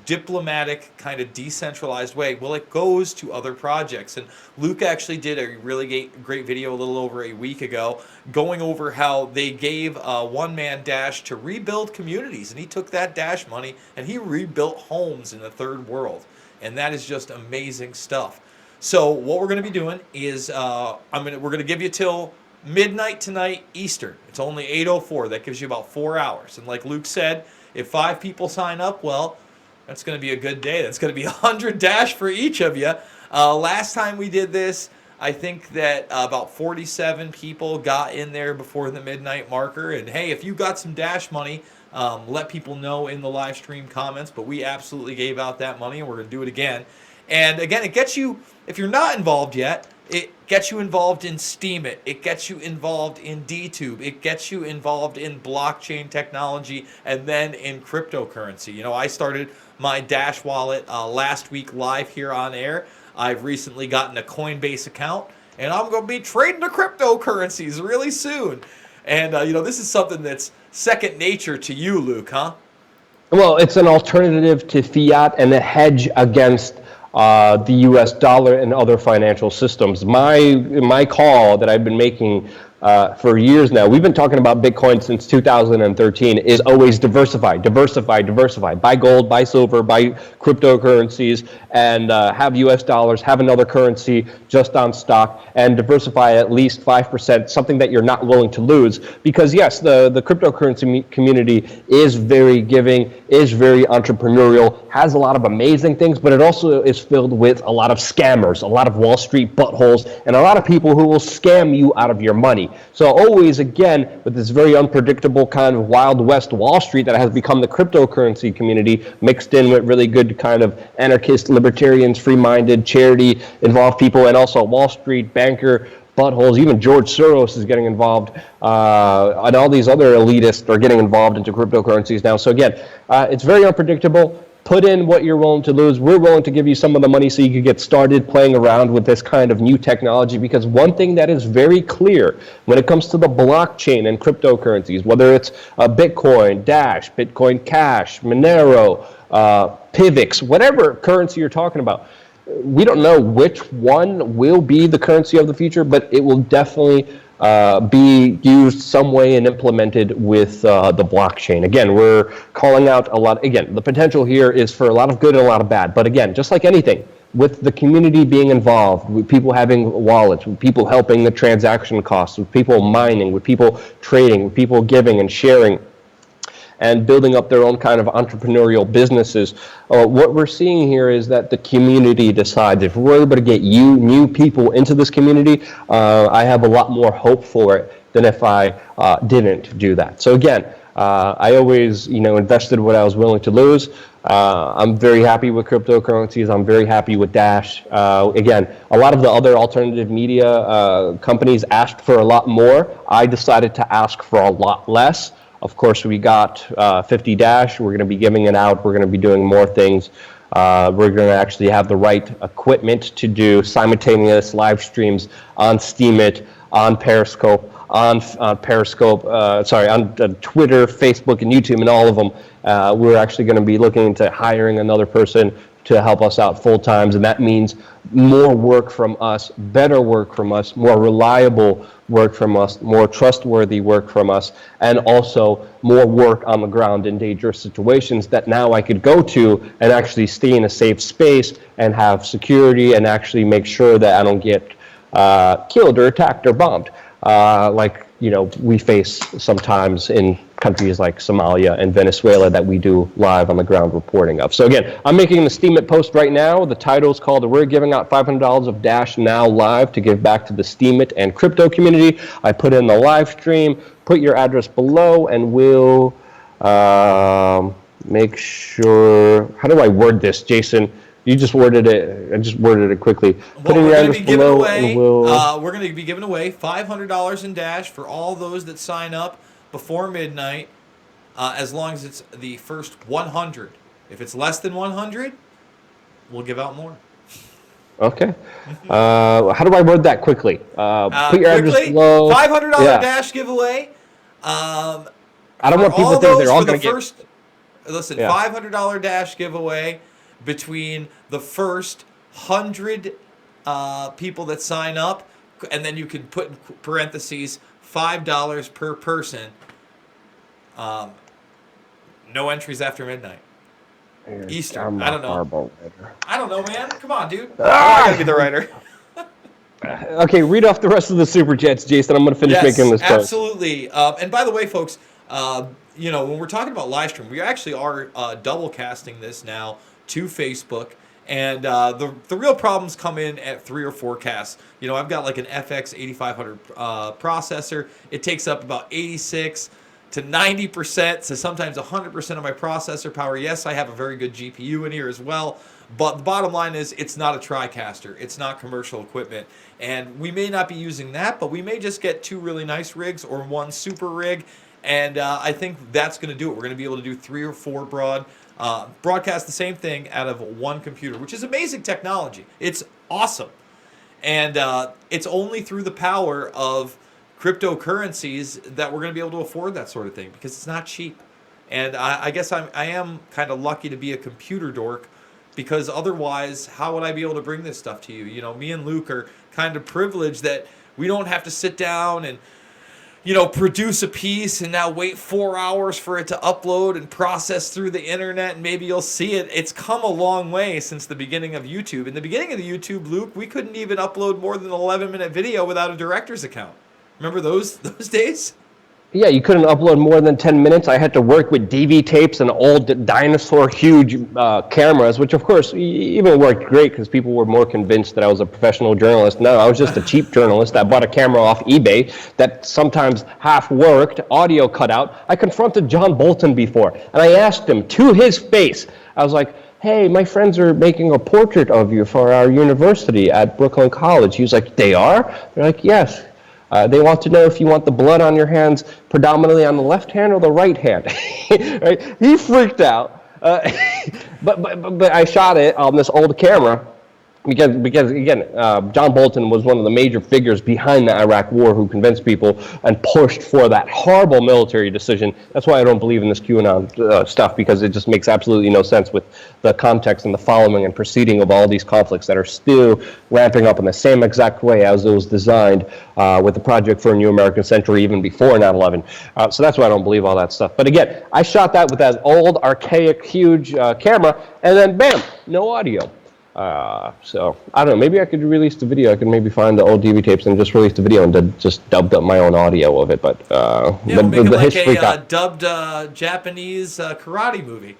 diplomatic, kind of decentralized way. Well, it goes to other projects. And Luke actually did a really great video a little over a week ago going over how they gave one-man Dash to rebuild communities. And he took that Dash money and he rebuilt homes in the third world. And that is just amazing stuff. So what we're going to be doing is we're going to give you till midnight tonight Eastern. It's only 8:04. That gives you about 4 hours. And like Luke said, if 5 people sign up, well, that's going to be a good day. That's going to be 100 Dash for each of you. Last time we did this, I think that about 47 people got in there before the midnight marker. And hey, if you got some Dash money, let people know in the live stream comments. But we absolutely gave out that money, and we're going to do it again. And again, it gets you, if you're not involved yet, it gets you involved in Steemit. It gets you involved in DTube. It gets you involved in blockchain technology and then in cryptocurrency. I started my Dash wallet last week live here on air. I've recently gotten a Coinbase account, and I'm going to be trading the cryptocurrencies really soon. And, this is something that's second nature to you, Luke, huh? Well, it's an alternative to fiat and a hedge against the U.S. dollar and other financial systems. My call that I've been making for years now, we've been talking about Bitcoin since 2013, is always diversify. Buy gold, buy silver, buy cryptocurrencies, and have U.S. dollars, have another currency just on stock, and diversify at least 5%, something that you're not willing to lose. Because yes, the cryptocurrency community is very giving, is very entrepreneurial, has a lot of amazing things, but it also is filled with a lot of scammers, a lot of Wall Street buttholes, and a lot of people who will scam you out of your money. So always, again, with this very unpredictable kind of Wild West Wall Street that has become the cryptocurrency community, mixed in with really good kind of anarchist, libertarians, free-minded, charity-involved people, and also Wall Street banker buttholes. Even George Soros is getting involved, and all these other elitists are getting involved into cryptocurrencies now. So again, it's very unpredictable. put in what you're willing to lose. We're willing to give you some of the money so you could get started playing around with this kind of new technology, because one thing that is very clear when it comes to the blockchain and cryptocurrencies, whether it's Bitcoin, Dash, Bitcoin Cash, Monero, Pivx, whatever currency you're talking about, we don't know which one will be the currency of the future, but it will definitely be used some way and implemented with the blockchain. Again, we're calling out a lot. Again, the potential here is for a lot of good and a lot of bad. But again, just like anything, with the community being involved, with people having wallets, with people helping the transaction costs, with people mining, with people trading, with people giving and sharing, and building up their own kind of entrepreneurial businesses. What we're seeing here is that the community decides. If we're able to get new people into this community, I have a lot more hope for it than if I didn't do that. So again, I always, invested what I was willing to lose. I'm very happy with cryptocurrencies. I'm very happy with Dash. Again, a lot of the other alternative media companies asked for a lot more. I decided to ask for a lot less. Of course, we got 50 Dash. We're going to be giving it out. We're going to be doing more things. We're going to actually have the right equipment to do simultaneous live streams on Steemit, on Periscope, on Twitter, Facebook, and YouTube, and all of them. We're actually going to be looking into hiring another person to help us out full times, and that means more work from us, better work from us, more reliable work from us, more trustworthy work from us, and also more work on the ground in dangerous situations that now I could go to and actually stay in a safe space and have security and actually make sure that I don't get killed or attacked or bombed, like we face sometimes in countries like Somalia and Venezuela that we do live on the ground reporting of. So again, I'm making the Steemit post right now. The title is called "We're Giving Out $500 of Dash Now Live to Give Back to the Steemit and Crypto Community." I put in the live stream. Put your address below, and we'll make sure. How do I word this, Jason? You just worded it. I just worded it quickly. Well, we're going to be giving away. We're going to be giving away $500 in Dash for all those that sign up before midnight, as long as it's the first 100. If it's less than 100, we'll give out more. Okay. How do I word that quickly? Put your address below. $500 Dash giveaway. I don't want people to think they're all going to get. Listen, $500 Dash giveaway between the first 100 people that sign up, and then you can put in parentheses $5 per person. No entries after midnight. Eastern. I don't know. I don't know, man. Come on, dude. I gotta be the writer. Okay, read off the rest of the super chats, Jason. I'm going to finish making this post. Absolutely. And by the way, folks, when we're talking about live stream, we actually are double casting this now to Facebook, and the real problems come in at 3 or 4 casts. I've got like an FX 8500 processor. It takes up about 86 to 90% to sometimes 100% of my processor power. Yes, I have a very good GPU in here as well, but the bottom line is it's not a TriCaster. It's not commercial equipment, and we may not be using that, but we may just get 2 really nice rigs or 1 super rig, and I think that's going to do it. We're going to be able to do 3 or 4 broadcast the same thing out of 1 computer, which is amazing technology. It's awesome. And it's only through the power of cryptocurrencies that we're going to be able to afford that sort of thing, because it's not cheap. And I guess I am kind of lucky to be a computer dork, because otherwise, how would I be able to bring this stuff to you? Me and Luke are kind of privileged that we don't have to sit down and produce a piece and now wait 4 hours for it to upload and process through the internet, and maybe you'll see it. It's come a long way since the beginning of YouTube. In the beginning of the YouTube, Luke, we couldn't even upload more than an 11-minute video without a director's account. Remember those days? Yeah, you couldn't upload more than 10 minutes. I had to work with DV tapes and old dinosaur huge cameras, which of course even worked great because people were more convinced that I was a professional journalist. No, I was just a cheap journalist that bought a camera off eBay that sometimes half worked, audio cut out. I confronted John Bolton before, and I asked him to his face. I was like, "Hey, my friends are making a portrait of you for our university at Brooklyn College." He was like, "They are?" They're like, "Yes. They want to know if you want the blood on your hands predominantly on the left hand or the right hand." Right? He freaked out. But I shot it on this old camera because again, John Bolton was one of the major figures behind the Iraq War who convinced people and pushed for that horrible military decision. That's why I don't believe in this QAnon stuff, because it just makes absolutely no sense with the context and the following and proceeding of all these conflicts that are still ramping up in the same exact way as it was designed with the Project for a New American Century even before 9/11. So that's why I don't believe all that stuff. But again, I shot that with that old, archaic, huge camera, and then bam, no audio. So I don't know, maybe I could release the video. I could maybe find the old DV tapes and just release the video and just dubbed up my own audio of it. But we'll make it like a dubbed Japanese karate movie.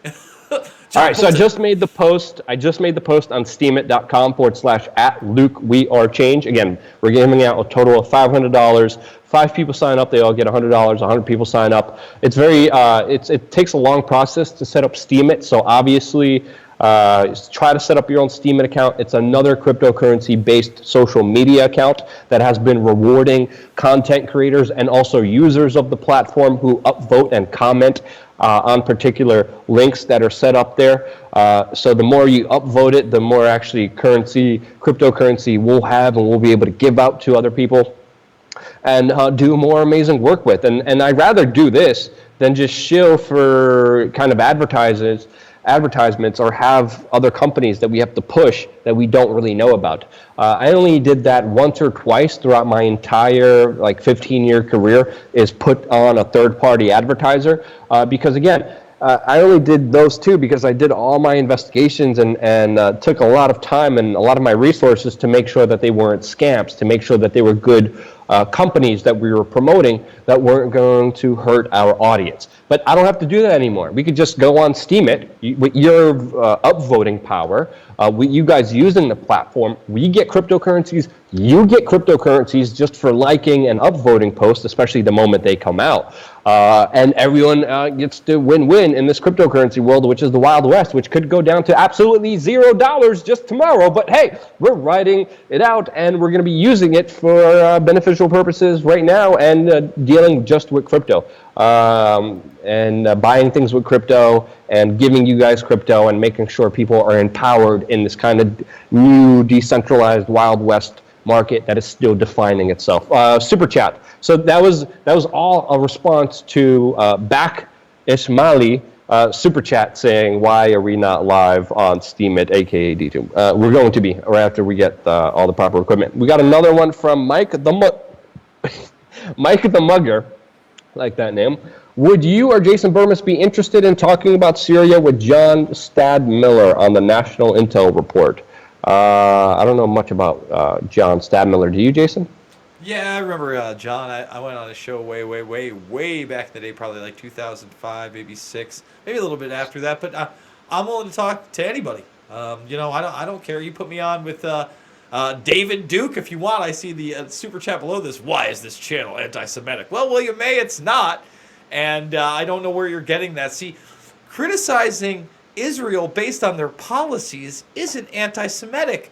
All right, so I just made the post. I just made the post on steemit.com/@LukeWeAreChange. Again, we're giving out a total of $500. 5 people sign up, they all get $100. 100 people sign up. It's very it takes a long process to set up Steemit. So obviously, try to set up your own Steemit account. It's another cryptocurrency-based social media account that has been rewarding content creators and also users of the platform who upvote and comment on particular links that are set up there. So the more you upvote it, the more actually cryptocurrency we'll have and we'll be able to give out to other people and do more amazing work with. And I'd rather do this than just shill for kind of advertisements or have other companies that we have to push that we don't really know about. I only did that once or twice throughout my entire 15-year career, is put on a third-party advertiser, because again, I only did those two because I did all my investigations and took a lot of time and a lot of my resources to make sure that they weren't scams, to make sure that they were good companies that we were promoting that weren't going to hurt our audience. But I don't have to do that anymore. We could just go on Steemit with your upvoting power, you guys using the platform. We get cryptocurrencies. You get cryptocurrencies just for liking and upvoting posts, especially the moment they come out. And everyone gets to win-win in this cryptocurrency world, which is the Wild West, which could go down to absolutely $0 just tomorrow. But hey, we're writing it out, and we're going to be using it for beneficial purposes right now and dealing just with crypto. And buying things with crypto and giving you guys crypto and making sure people are empowered in this kind of new decentralized Wild West market that is still defining itself. Super chat. So that was all a response to Back Ismaili super chat saying, why are we not live on Steemit, aka DTube? We're going to be right after we get all the proper equipment. We got another one from Mike the Mugger, like that name. Would you or Jason Bermas be interested in talking about Syria with John Stadmiller on the National Intel Report? I don't know much about John Stadmiller. Do you, Jason? Yeah, I remember John. I went on a show way back in the day, probably like 2005, maybe 6, maybe a little bit after that. But I'm willing to talk to anybody. I don't care. You put me on with David Duke if you want. I see the super chat below this. Why is this channel anti-Semitic? Well, William May, it's not. And I don't know where you're getting that. See, criticizing Israel based on their policies isn't anti-Semitic.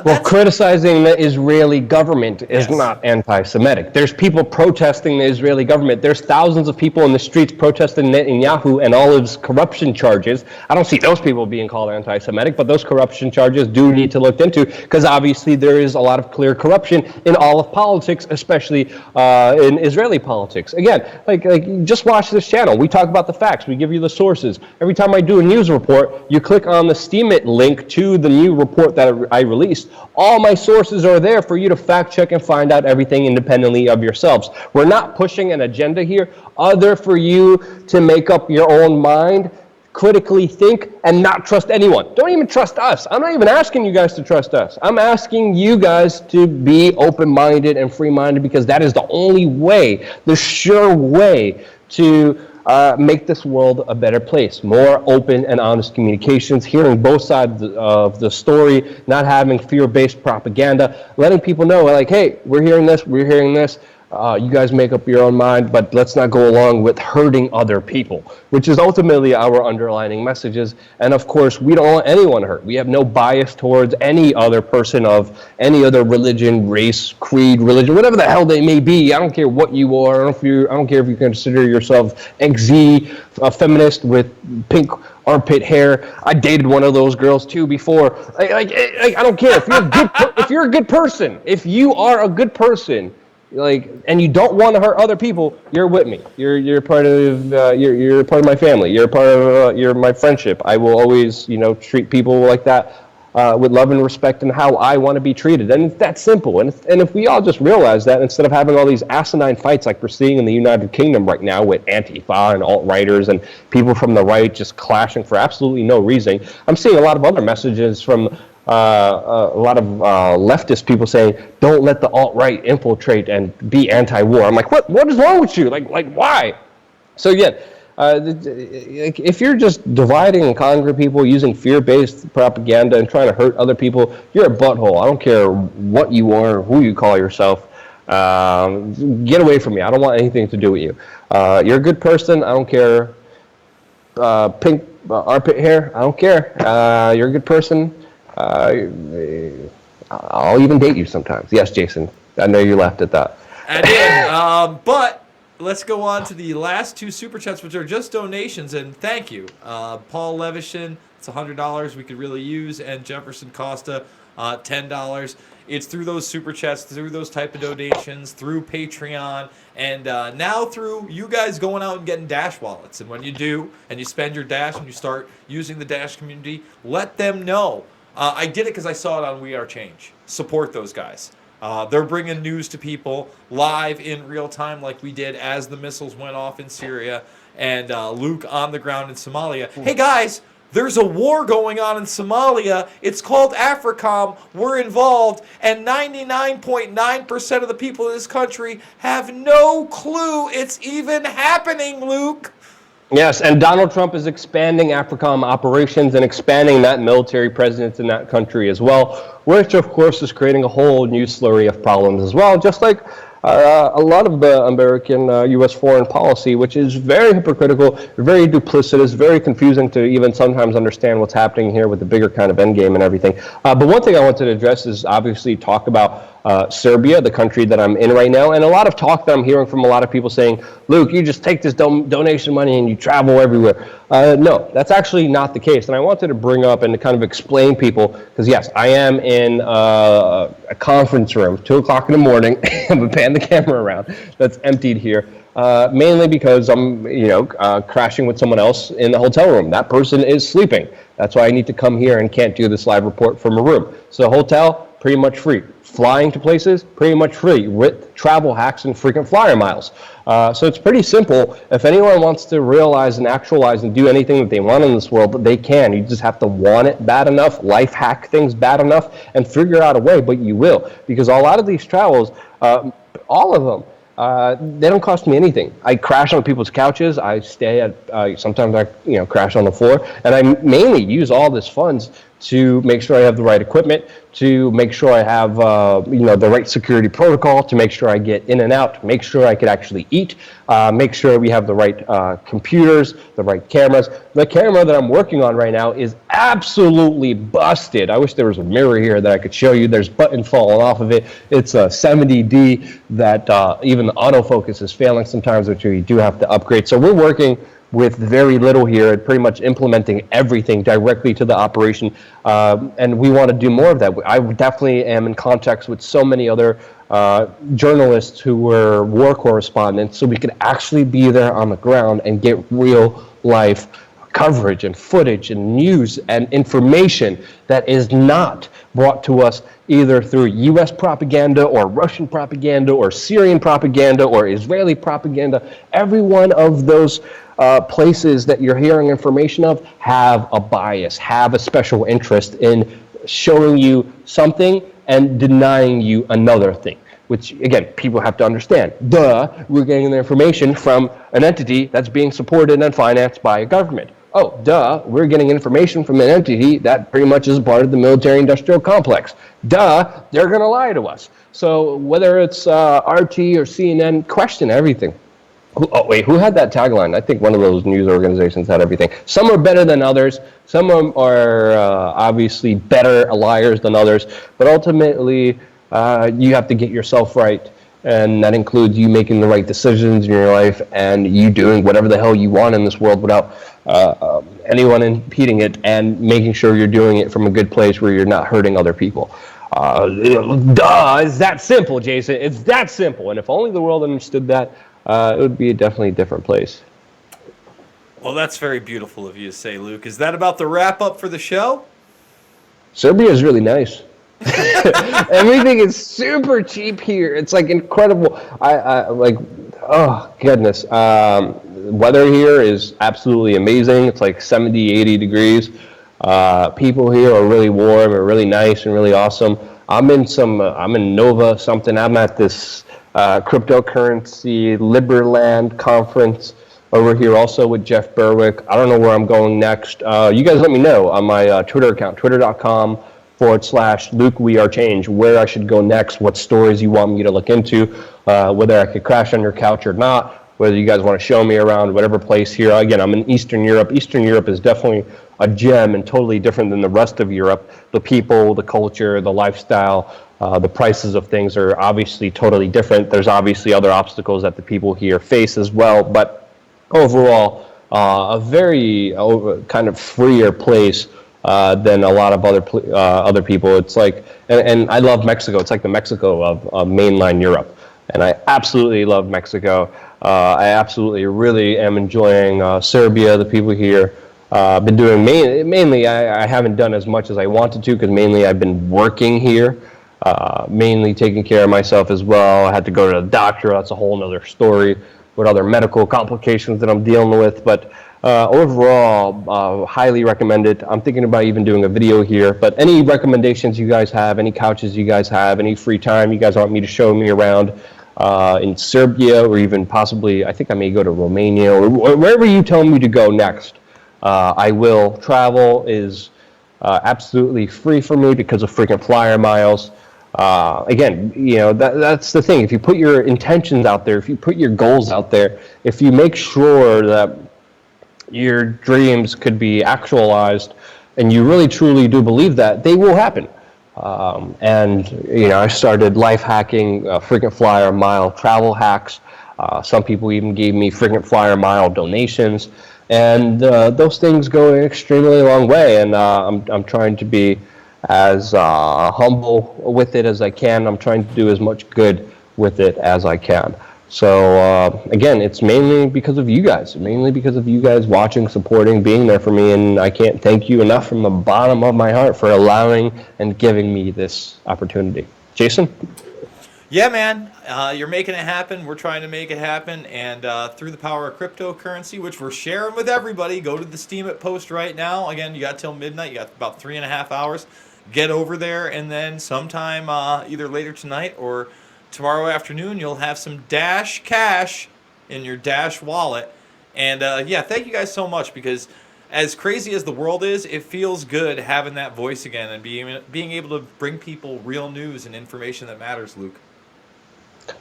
Well, criticizing the Israeli government is not anti-Semitic. There's people protesting the Israeli government. There's thousands of people in the streets protesting Netanyahu and all of his corruption charges. I don't see those people being called anti-Semitic, but those corruption charges do need to look into, because obviously there is a lot of clear corruption in all of politics, especially in Israeli politics. Again, like just watch this channel. We talk about the facts. We give you the sources. Every time I do a news report, you click on the Steemit link to the new report that I released. All my sources are there for you to fact check and find out everything independently of yourselves. We're not pushing an agenda here other for you to make up your own mind, critically think, and not trust anyone. Don't even trust us. I'm not even asking you guys to trust us. I'm asking you guys to be open-minded and free-minded, because that is the only way, the sure way to make this world a better place. More open and honest communications, hearing both sides of the story, not having fear-based propaganda, letting people know, like, hey, we're hearing this, You guys make up your own mind, but let's not go along with hurting other people, which is ultimately our underlining messages. And of course, we don't want anyone hurt. We have no bias towards any other person of any other religion, race, creed, religion, whatever the hell they may be. I don't care what you are. I don't care if you consider yourself XZ, a feminist with pink armpit hair. I dated one of those girls too before. I don't care. If you're a good, if you're a good person, if you are a good person, and you don't want to hurt other people, you're with me. You're part of you're part of my family. You're part of you're my friendship. I will always treat people like that with love and respect and how I want to be treated. And it's that simple. And if we all just realize that, instead of having all these asinine fights like we're seeing in the United Kingdom right now with Antifa and alt-righters and people from the right just clashing for absolutely no reason, I'm seeing a lot of other messages from a lot of leftist people saying, don't let the alt-right infiltrate and be anti-war. I'm like, what is wrong with you? Like why? So again, if you're just dividing and conquering people using fear-based propaganda and trying to hurt other people, you're a butthole. I don't care what you are, who you call yourself. Get away from me. I don't want anything to do with you. You're a good person. I don't care. Pink armpit hair. I don't care. You're a good person. I'll even date you sometimes. Yes, Jason. I know you laughed at that. I did. But let's go on to the last two super chats, which are just donations, and thank you. Paul Levishin, it's $100 we could really use, and Jefferson Costa, $10. It's through those super chats, through those type of donations, through Patreon, and now through you guys going out and getting Dash wallets. And when you do, and you spend your Dash and you start using the Dash community, let them know. I did it because I saw it on We Are Change. Support those guys. They're bringing news to people live in real time like we did as the missiles went off in Syria, and Luke on the ground in Somalia. Hey guys, there's a war going on in Somalia. It's called AFRICOM. We're involved, and 99.9% of the people in this country have no clue it's even happening, Luke. Yes, and Donald Trump is expanding AFRICOM operations and expanding that military presence in that country as well, which of course is creating a whole new slurry of problems as well, just like a lot of the American U.S. foreign policy, which is very hypocritical, very duplicitous, very confusing to even sometimes understand what's happening here with the bigger kind of endgame and everything. But one thing I wanted to address is obviously talk about Serbia, the country that I'm in right now, and a lot of talk that I'm hearing from a lot of people saying, Luke, you just take this donation money and you travel everywhere. No, that's actually not the case. And I wanted to bring up and to kind of explain people, because yes, I am in a conference room, 2 o'clock in the morning. I'm going to pan the camera around. That's emptied here. Mainly because I'm, crashing with someone else in the hotel room. That person is sleeping. That's why I need to come here and can't do this live report from a room. So hotel, pretty much free. Flying to places, pretty much free, with travel hacks and frequent flyer miles. So it's pretty simple. If anyone wants to realize and actualize and do anything that they want in this world, they can. You just have to want it bad enough, life hack things bad enough, and figure out a way, but you will. Because a lot of these travels, all of them, they don't cost me anything. I crash on people's couches. I stay at, sometimes I crash on the floor. And I mainly use all this funds to make sure I have the right equipment, to make sure I have the right security protocol, to make sure I get in and out, make sure I could actually eat, make sure we have the right computers, the right cameras. The camera that I'm working on right now is absolutely busted. I wish there was a mirror here that I could show you. There's buttons falling off of it. It's a 70D that even the autofocus is failing sometimes, which we do have to upgrade. So we're working with very little here and pretty much implementing everything directly to the operation. And we want to do more of that. I definitely am in contact with so many other journalists who were war correspondents, so we could actually be there on the ground and get real life coverage and footage and news and information that is not brought to us either through U.S. propaganda or Russian propaganda or Syrian propaganda or Israeli propaganda. Every one of those places that you're hearing information of have a bias, have a special interest in showing you something and denying you another thing, which, again, people have to understand. We're getting the information from an entity that's being supported and financed by a government. oh, duh, we're getting information from an entity that pretty much is part of the military-industrial complex. Duh, they're going to lie to us. So whether it's RT or CNN, question everything. Who had that tagline? I think one of those news organizations had everything. Some are better than others. Some are obviously better liars than others. But ultimately, you have to get yourself right. And that includes you making the right decisions in your life and you doing whatever the hell you want in this world without anyone impeding it, and making sure you're doing it from a good place where you're not hurting other people. Duh, it's that simple, Jason. It's that simple. And if only the world understood that, it would be definitely a different place. Well, that's very beautiful of you to say, Luke. Is that about the wrap up for the show? Serbia is really nice. Everything is super cheap here. It's like incredible. I like, oh goodness. Weather here is absolutely amazing. It's like 70, 80 degrees. People here are really warm and really nice and really awesome. I'm in Nova something. I'm at this cryptocurrency Liberland conference over here also with Jeff Berwick. I don't know where I'm going next. You guys let me know on my Twitter account, twitter.com/Luke We Are Change, where I should go next, what stories you want me to look into, whether I could crash on your couch or not, whether you guys want to show me around whatever place here. Again, I'm in Eastern Europe. Eastern Europe is definitely a gem and totally different than the rest of Europe. The people, the culture, the lifestyle, the prices of things are obviously totally different. There's obviously other obstacles that the people here face as well, but overall, a very kind of freer place than a lot of other people. It's like, and I love Mexico. It's like the Mexico of mainline Europe, and I absolutely love Mexico. I absolutely really am enjoying Serbia, the people here. Been doing mainly. I haven't done as much as I wanted to because mainly I've been working here, mainly taking care of myself as well. I had to go to the doctor. That's a whole other story with other medical complications that I'm dealing with. But overall, highly recommend it. I'm thinking about even doing a video here. But any recommendations you guys have, any couches you guys have, any free time you guys want me to show me around in Serbia, or even possibly, I think I may go to Romania, or wherever you tell me to go next. I will. Travel is absolutely free for me because of freaking flyer miles. Again, that's the thing. If you put your intentions out there, if you put your goals out there, if you make sure that your dreams could be actualized, and you really truly do believe that, they will happen. I started life hacking, frequent flyer mile travel hacks. Some people even gave me frequent flyer mile donations, and those things go an extremely long way. And I'm trying to be as humble with it as I can. I'm trying to do as much good with it as I can. So again, it's mainly because of you guys, watching, supporting, being there for me, and I can't thank you enough from the bottom of my heart for allowing and giving me this opportunity. Jason? Yeah, man, you're making it happen. We're trying to make it happen, and through the power of cryptocurrency, which we're sharing with everybody, go to the Steam It post right now. Again, you got till midnight. You got about 3.5 hours. Get over there, and then sometime either later tonight or tomorrow afternoon, you'll have some Dash Cash in your Dash wallet. And thank you guys so much, because as crazy as the world is, it feels good having that voice again and being able to bring people real news and information that matters, Luke.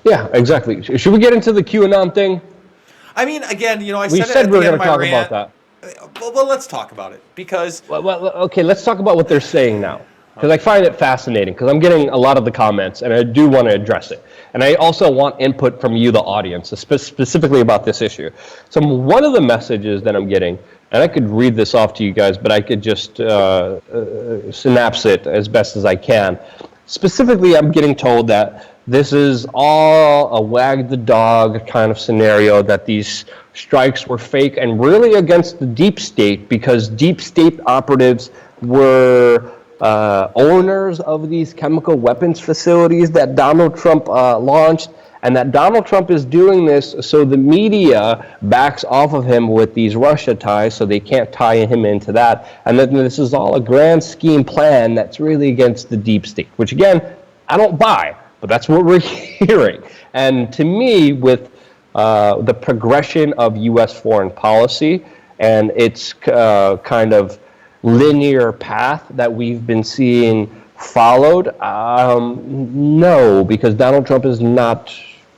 Yeah, exactly. Should we get into the QAnon thing? I mean, again, I we said we were going to talk about that. Well, let's talk about it, because... Well, okay, let's talk about what they're saying now. Because I find it fascinating, because I'm getting a lot of the comments, and I do want to address it. And I also want input from you, the audience, specifically about this issue. So one of the messages that I'm getting, and I could read this off to you guys, but I could just synapse it as best as I can. Specifically, I'm getting told that this is all a wag the dog kind of scenario, that these strikes were fake and really against the deep state, because deep state operatives were owners of these chemical weapons facilities that Donald Trump launched, and that Donald Trump is doing this so the media backs off of him with these Russia ties, so they can't tie him into that, and then this is all a grand scheme plan that's really against the deep state, which again, I don't buy, but that's what we're hearing. And to me, with the progression of U.S. foreign policy and its kind of linear path that we've been seeing followed? No, because Donald Trump is not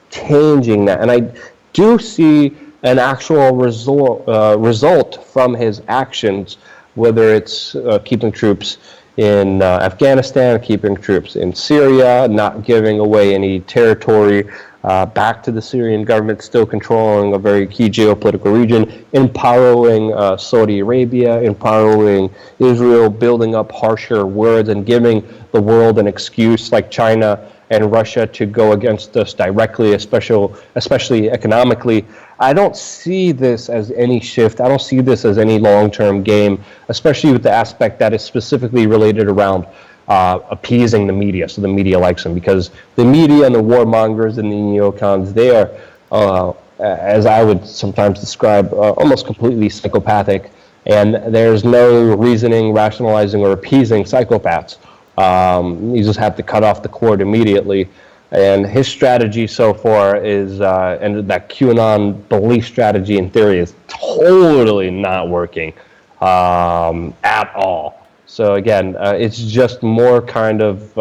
changing that. And I do see an actual result from his actions, whether it's keeping troops in Afghanistan, keeping troops in Syria, not giving away any territory back to the Syrian government, still controlling a very key geopolitical region, empowering Saudi Arabia, empowering Israel, building up harsher words and giving the world an excuse like China and Russia to go against us directly, especially economically. I don't see this as any shift. I don't see this as any long-term game, especially with the aspect that is specifically related around appeasing the media, so the media likes them, because the media and the warmongers and the neocons, they are, as I would sometimes describe, almost completely psychopathic, and there's no reasoning, rationalizing, or appeasing psychopaths. You just have to cut off the cord immediately. And his strategy so far is, and that QAnon belief strategy in theory is totally not working at all. So again, it's just more kind of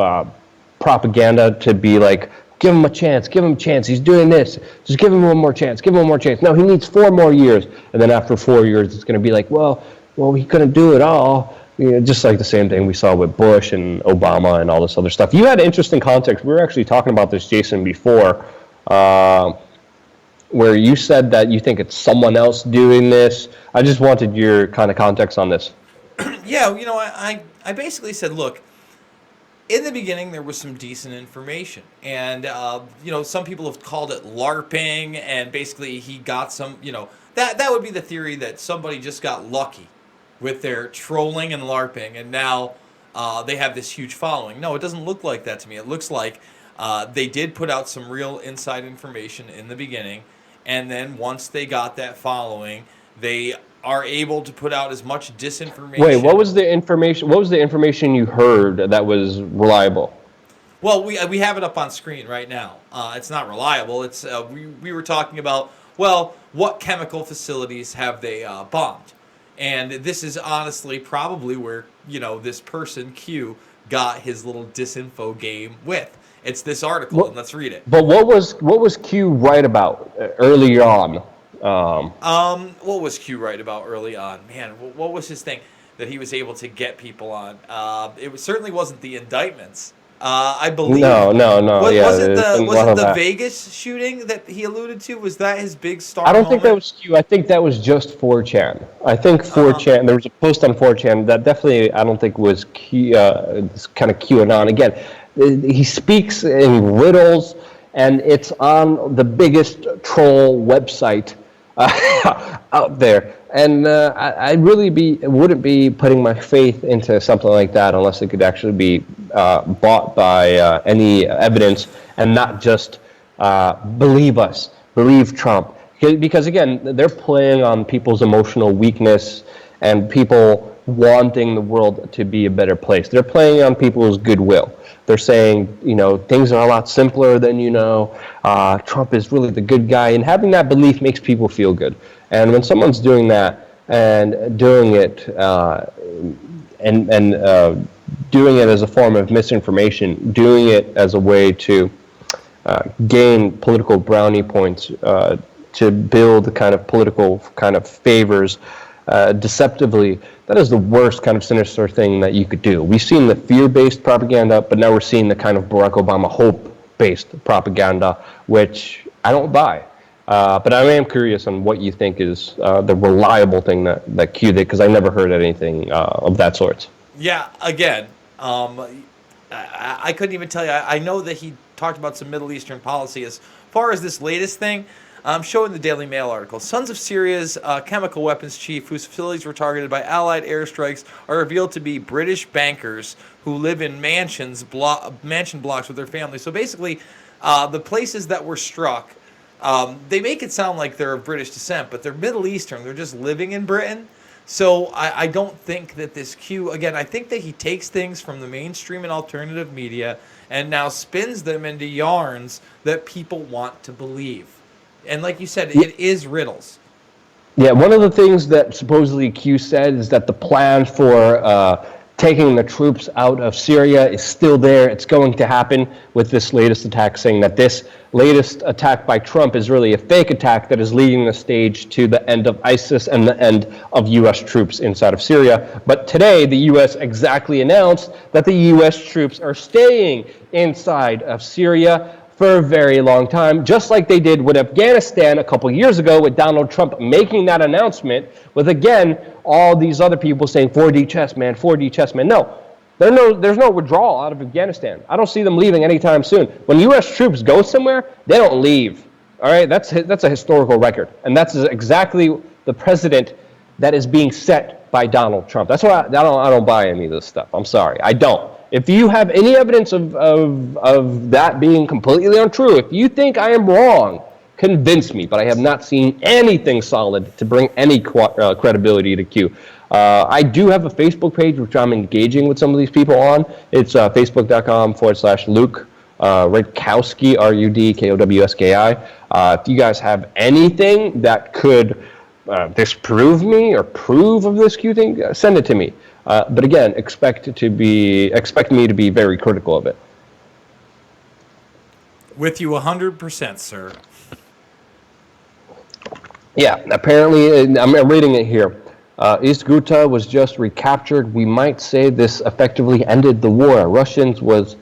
propaganda to be like, give him a chance, give him a chance, he's doing this, just give him one more chance, give him one more chance. No, he needs 4 more years. And then after 4 years, it's going to be like, well, he couldn't do it all. You know, just like the same thing we saw with Bush and Obama and all this other stuff. You had interesting context. We were actually talking about this, Jason, before, where you said that you think it's someone else doing this. I just wanted your kind of context on this. Yeah, you know, I basically said, look, in the beginning there was some decent information, and you know, some people have called it LARPing, and basically he got some, you know, that would be the theory that somebody just got lucky with their trolling and LARPing, and now they have this huge following. No, it doesn't look like that to me. It looks like they did put out some real inside information in the beginning, and then once they got that following, they are able to put out as much disinformation. Wait, what was the information? What was the information you heard that was reliable? Well, we have it up on screen right now. It's not reliable. It's we were talking about, well, what chemical facilities have they bombed? And this is honestly probably where, you know, this person, Q, got his little disinfo game with. It's this article, and let's read it. But what was Q right about early on? What was Q right about early on? Man, what was his thing that he was able to get people on? Certainly wasn't the indictments. I believe. No. Was it the Vegas shooting that he alluded to? Was that his big star? I don't think that was Q. I think that was just 4chan. I think 4chan. There was a post on 4chan that definitely I don't think was Q. This kind of QAnon. Again, he speaks in riddles, and it's on the biggest troll website out there. And I really wouldn't be putting my faith into something like that unless it could actually be bought by any evidence, and not just believe us, believe Trump. Because again, they're playing on people's emotional weakness and people wanting the world to be a better place. They're playing on people's goodwill. They're saying, you know, things are a lot simpler than you know. Trump is really the good guy, and having that belief makes people feel good. And when someone's doing that and doing it doing it as a form of misinformation, doing it as a way to gain political brownie points, to build kind of political kind of favors deceptively, that is the worst kind of sinister thing that you could do. We've seen the fear-based propaganda, but now we're seeing the kind of Barack Obama hope-based propaganda, which I don't buy. But I am curious on what you think is the reliable thing that Q did, because I never heard anything of that sort. Yeah, again, I couldn't even tell you. I know that he talked about some Middle Eastern policy. As far as this latest thing, I'm showing the Daily Mail article. Sons of Syria's chemical weapons chief, whose facilities were targeted by Allied airstrikes, are revealed to be British bankers who live in mansion blocks with their families. So basically, the places that were struck, they make it sound like they're of British descent, but they're Middle Eastern. They're just living in Britain. So I don't think that this Q, again, I think that he takes things from the mainstream and alternative media and now spins them into yarns that people want to believe. And like you said, it is riddles. Yeah, one of the things that supposedly Q said is that the plan for taking the troops out of Syria is still there. It's going to happen with this latest attack, saying that this latest attack by Trump is really a fake attack that is leading the stage to the end of ISIS and the end of U.S. troops inside of Syria. But today, the U.S. exactly announced that the U.S. troops are staying inside of Syria for a very long time, just like they did with Afghanistan a couple years ago with Donald Trump making that announcement with, again, all these other people saying 4D chess man, 4D chess man. No, there's no withdrawal out of Afghanistan. I don't see them leaving anytime soon. When U.S. troops go somewhere, they don't leave. All right, that's a historical record, and that's exactly the precedent that is being set by Donald Trump. That's why I don't buy any of this stuff. I'm sorry, I don't. If you have any evidence of that being completely untrue, if you think I am wrong, convince me. But I have not seen anything solid to bring any credibility to Q. I do have a Facebook page, which I'm engaging with some of these people on. It's facebook.com/Luke Rudkowski, RUDKOWSKI. If you guys have anything that could disprove me or prove of this Q thing, send it to me. But again, expect me to be very critical of it. With you 100%, sir. Yeah, apparently, I'm reading it here. East Ghouta was just recaptured. We might say this effectively ended the war. Russians was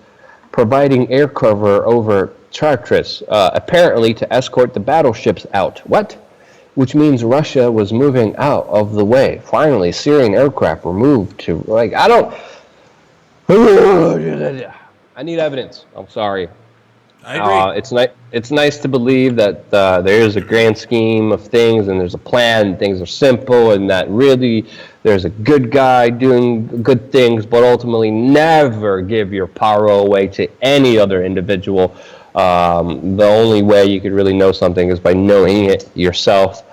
providing air cover over Chartres, apparently to escort the battleships out. What? Which means Russia was moving out of the way. Finally, Syrian aircraft were moved to, I need evidence. I'm sorry. I agree. It's nice to believe that there is a grand scheme of things and there's a plan and things are simple and that really there's a good guy doing good things, but ultimately never give your power away to any other individual. The only way you could really know something is by knowing it yourself.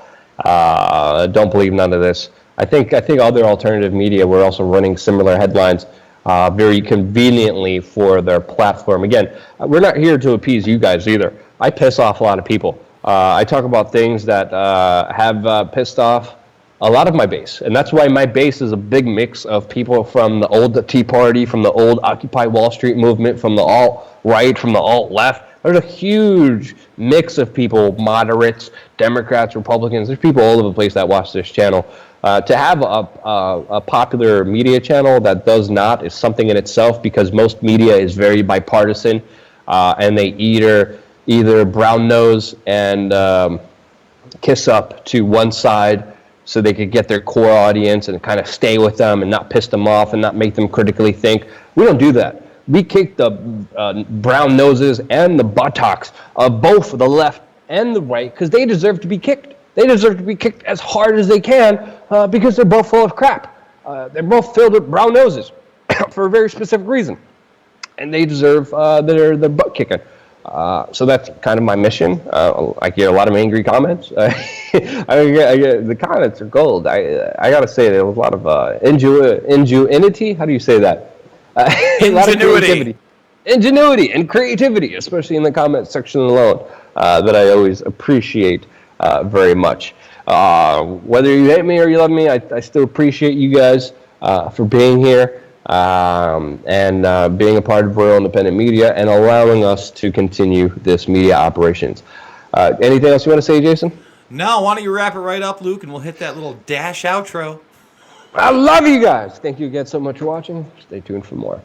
Don't believe none of this. I think other alternative media were also running similar headlines very conveniently for their platform. Again, we're not here to appease you guys either. I piss off a lot of people. I talk about things that have pissed off a lot of my base, and that's why my base is a big mix of people from the old Tea Party, from the old Occupy Wall Street movement, from the alt-right, from the alt-left. There's a huge mix of people, moderates, Democrats, Republicans. There's people all over the place that watch this channel. To have a popular media channel that does not is something in itself, because most media is very bipartisan, and they either brown nose and kiss up to one side so they could get their core audience and kind of stay with them and not piss them off and not make them critically think. We don't do that. We kick the brown noses and the buttocks of both the left and the right because they deserve to be kicked. They deserve to be kicked as hard as they can because they're both full of crap. They're both filled with brown noses for a very specific reason. And they deserve their butt kicking. So that's kind of my mission. I get a lot of angry comments. I get the comments are gold. I got to say there was a lot of ingenuity. How do you say that? A lot of creativity. Ingenuity and creativity, especially in the comment section alone, that I always appreciate very much. Whether you hate me or you love me, I still appreciate you guys for being here. And being a part of Royal Independent Media and allowing us to continue this media operations. Anything else you want to say, Jason? No, why don't you wrap it right up, Luke, and we'll hit that little dash outro. I love you guys. Thank you again so much for watching. Stay tuned for more.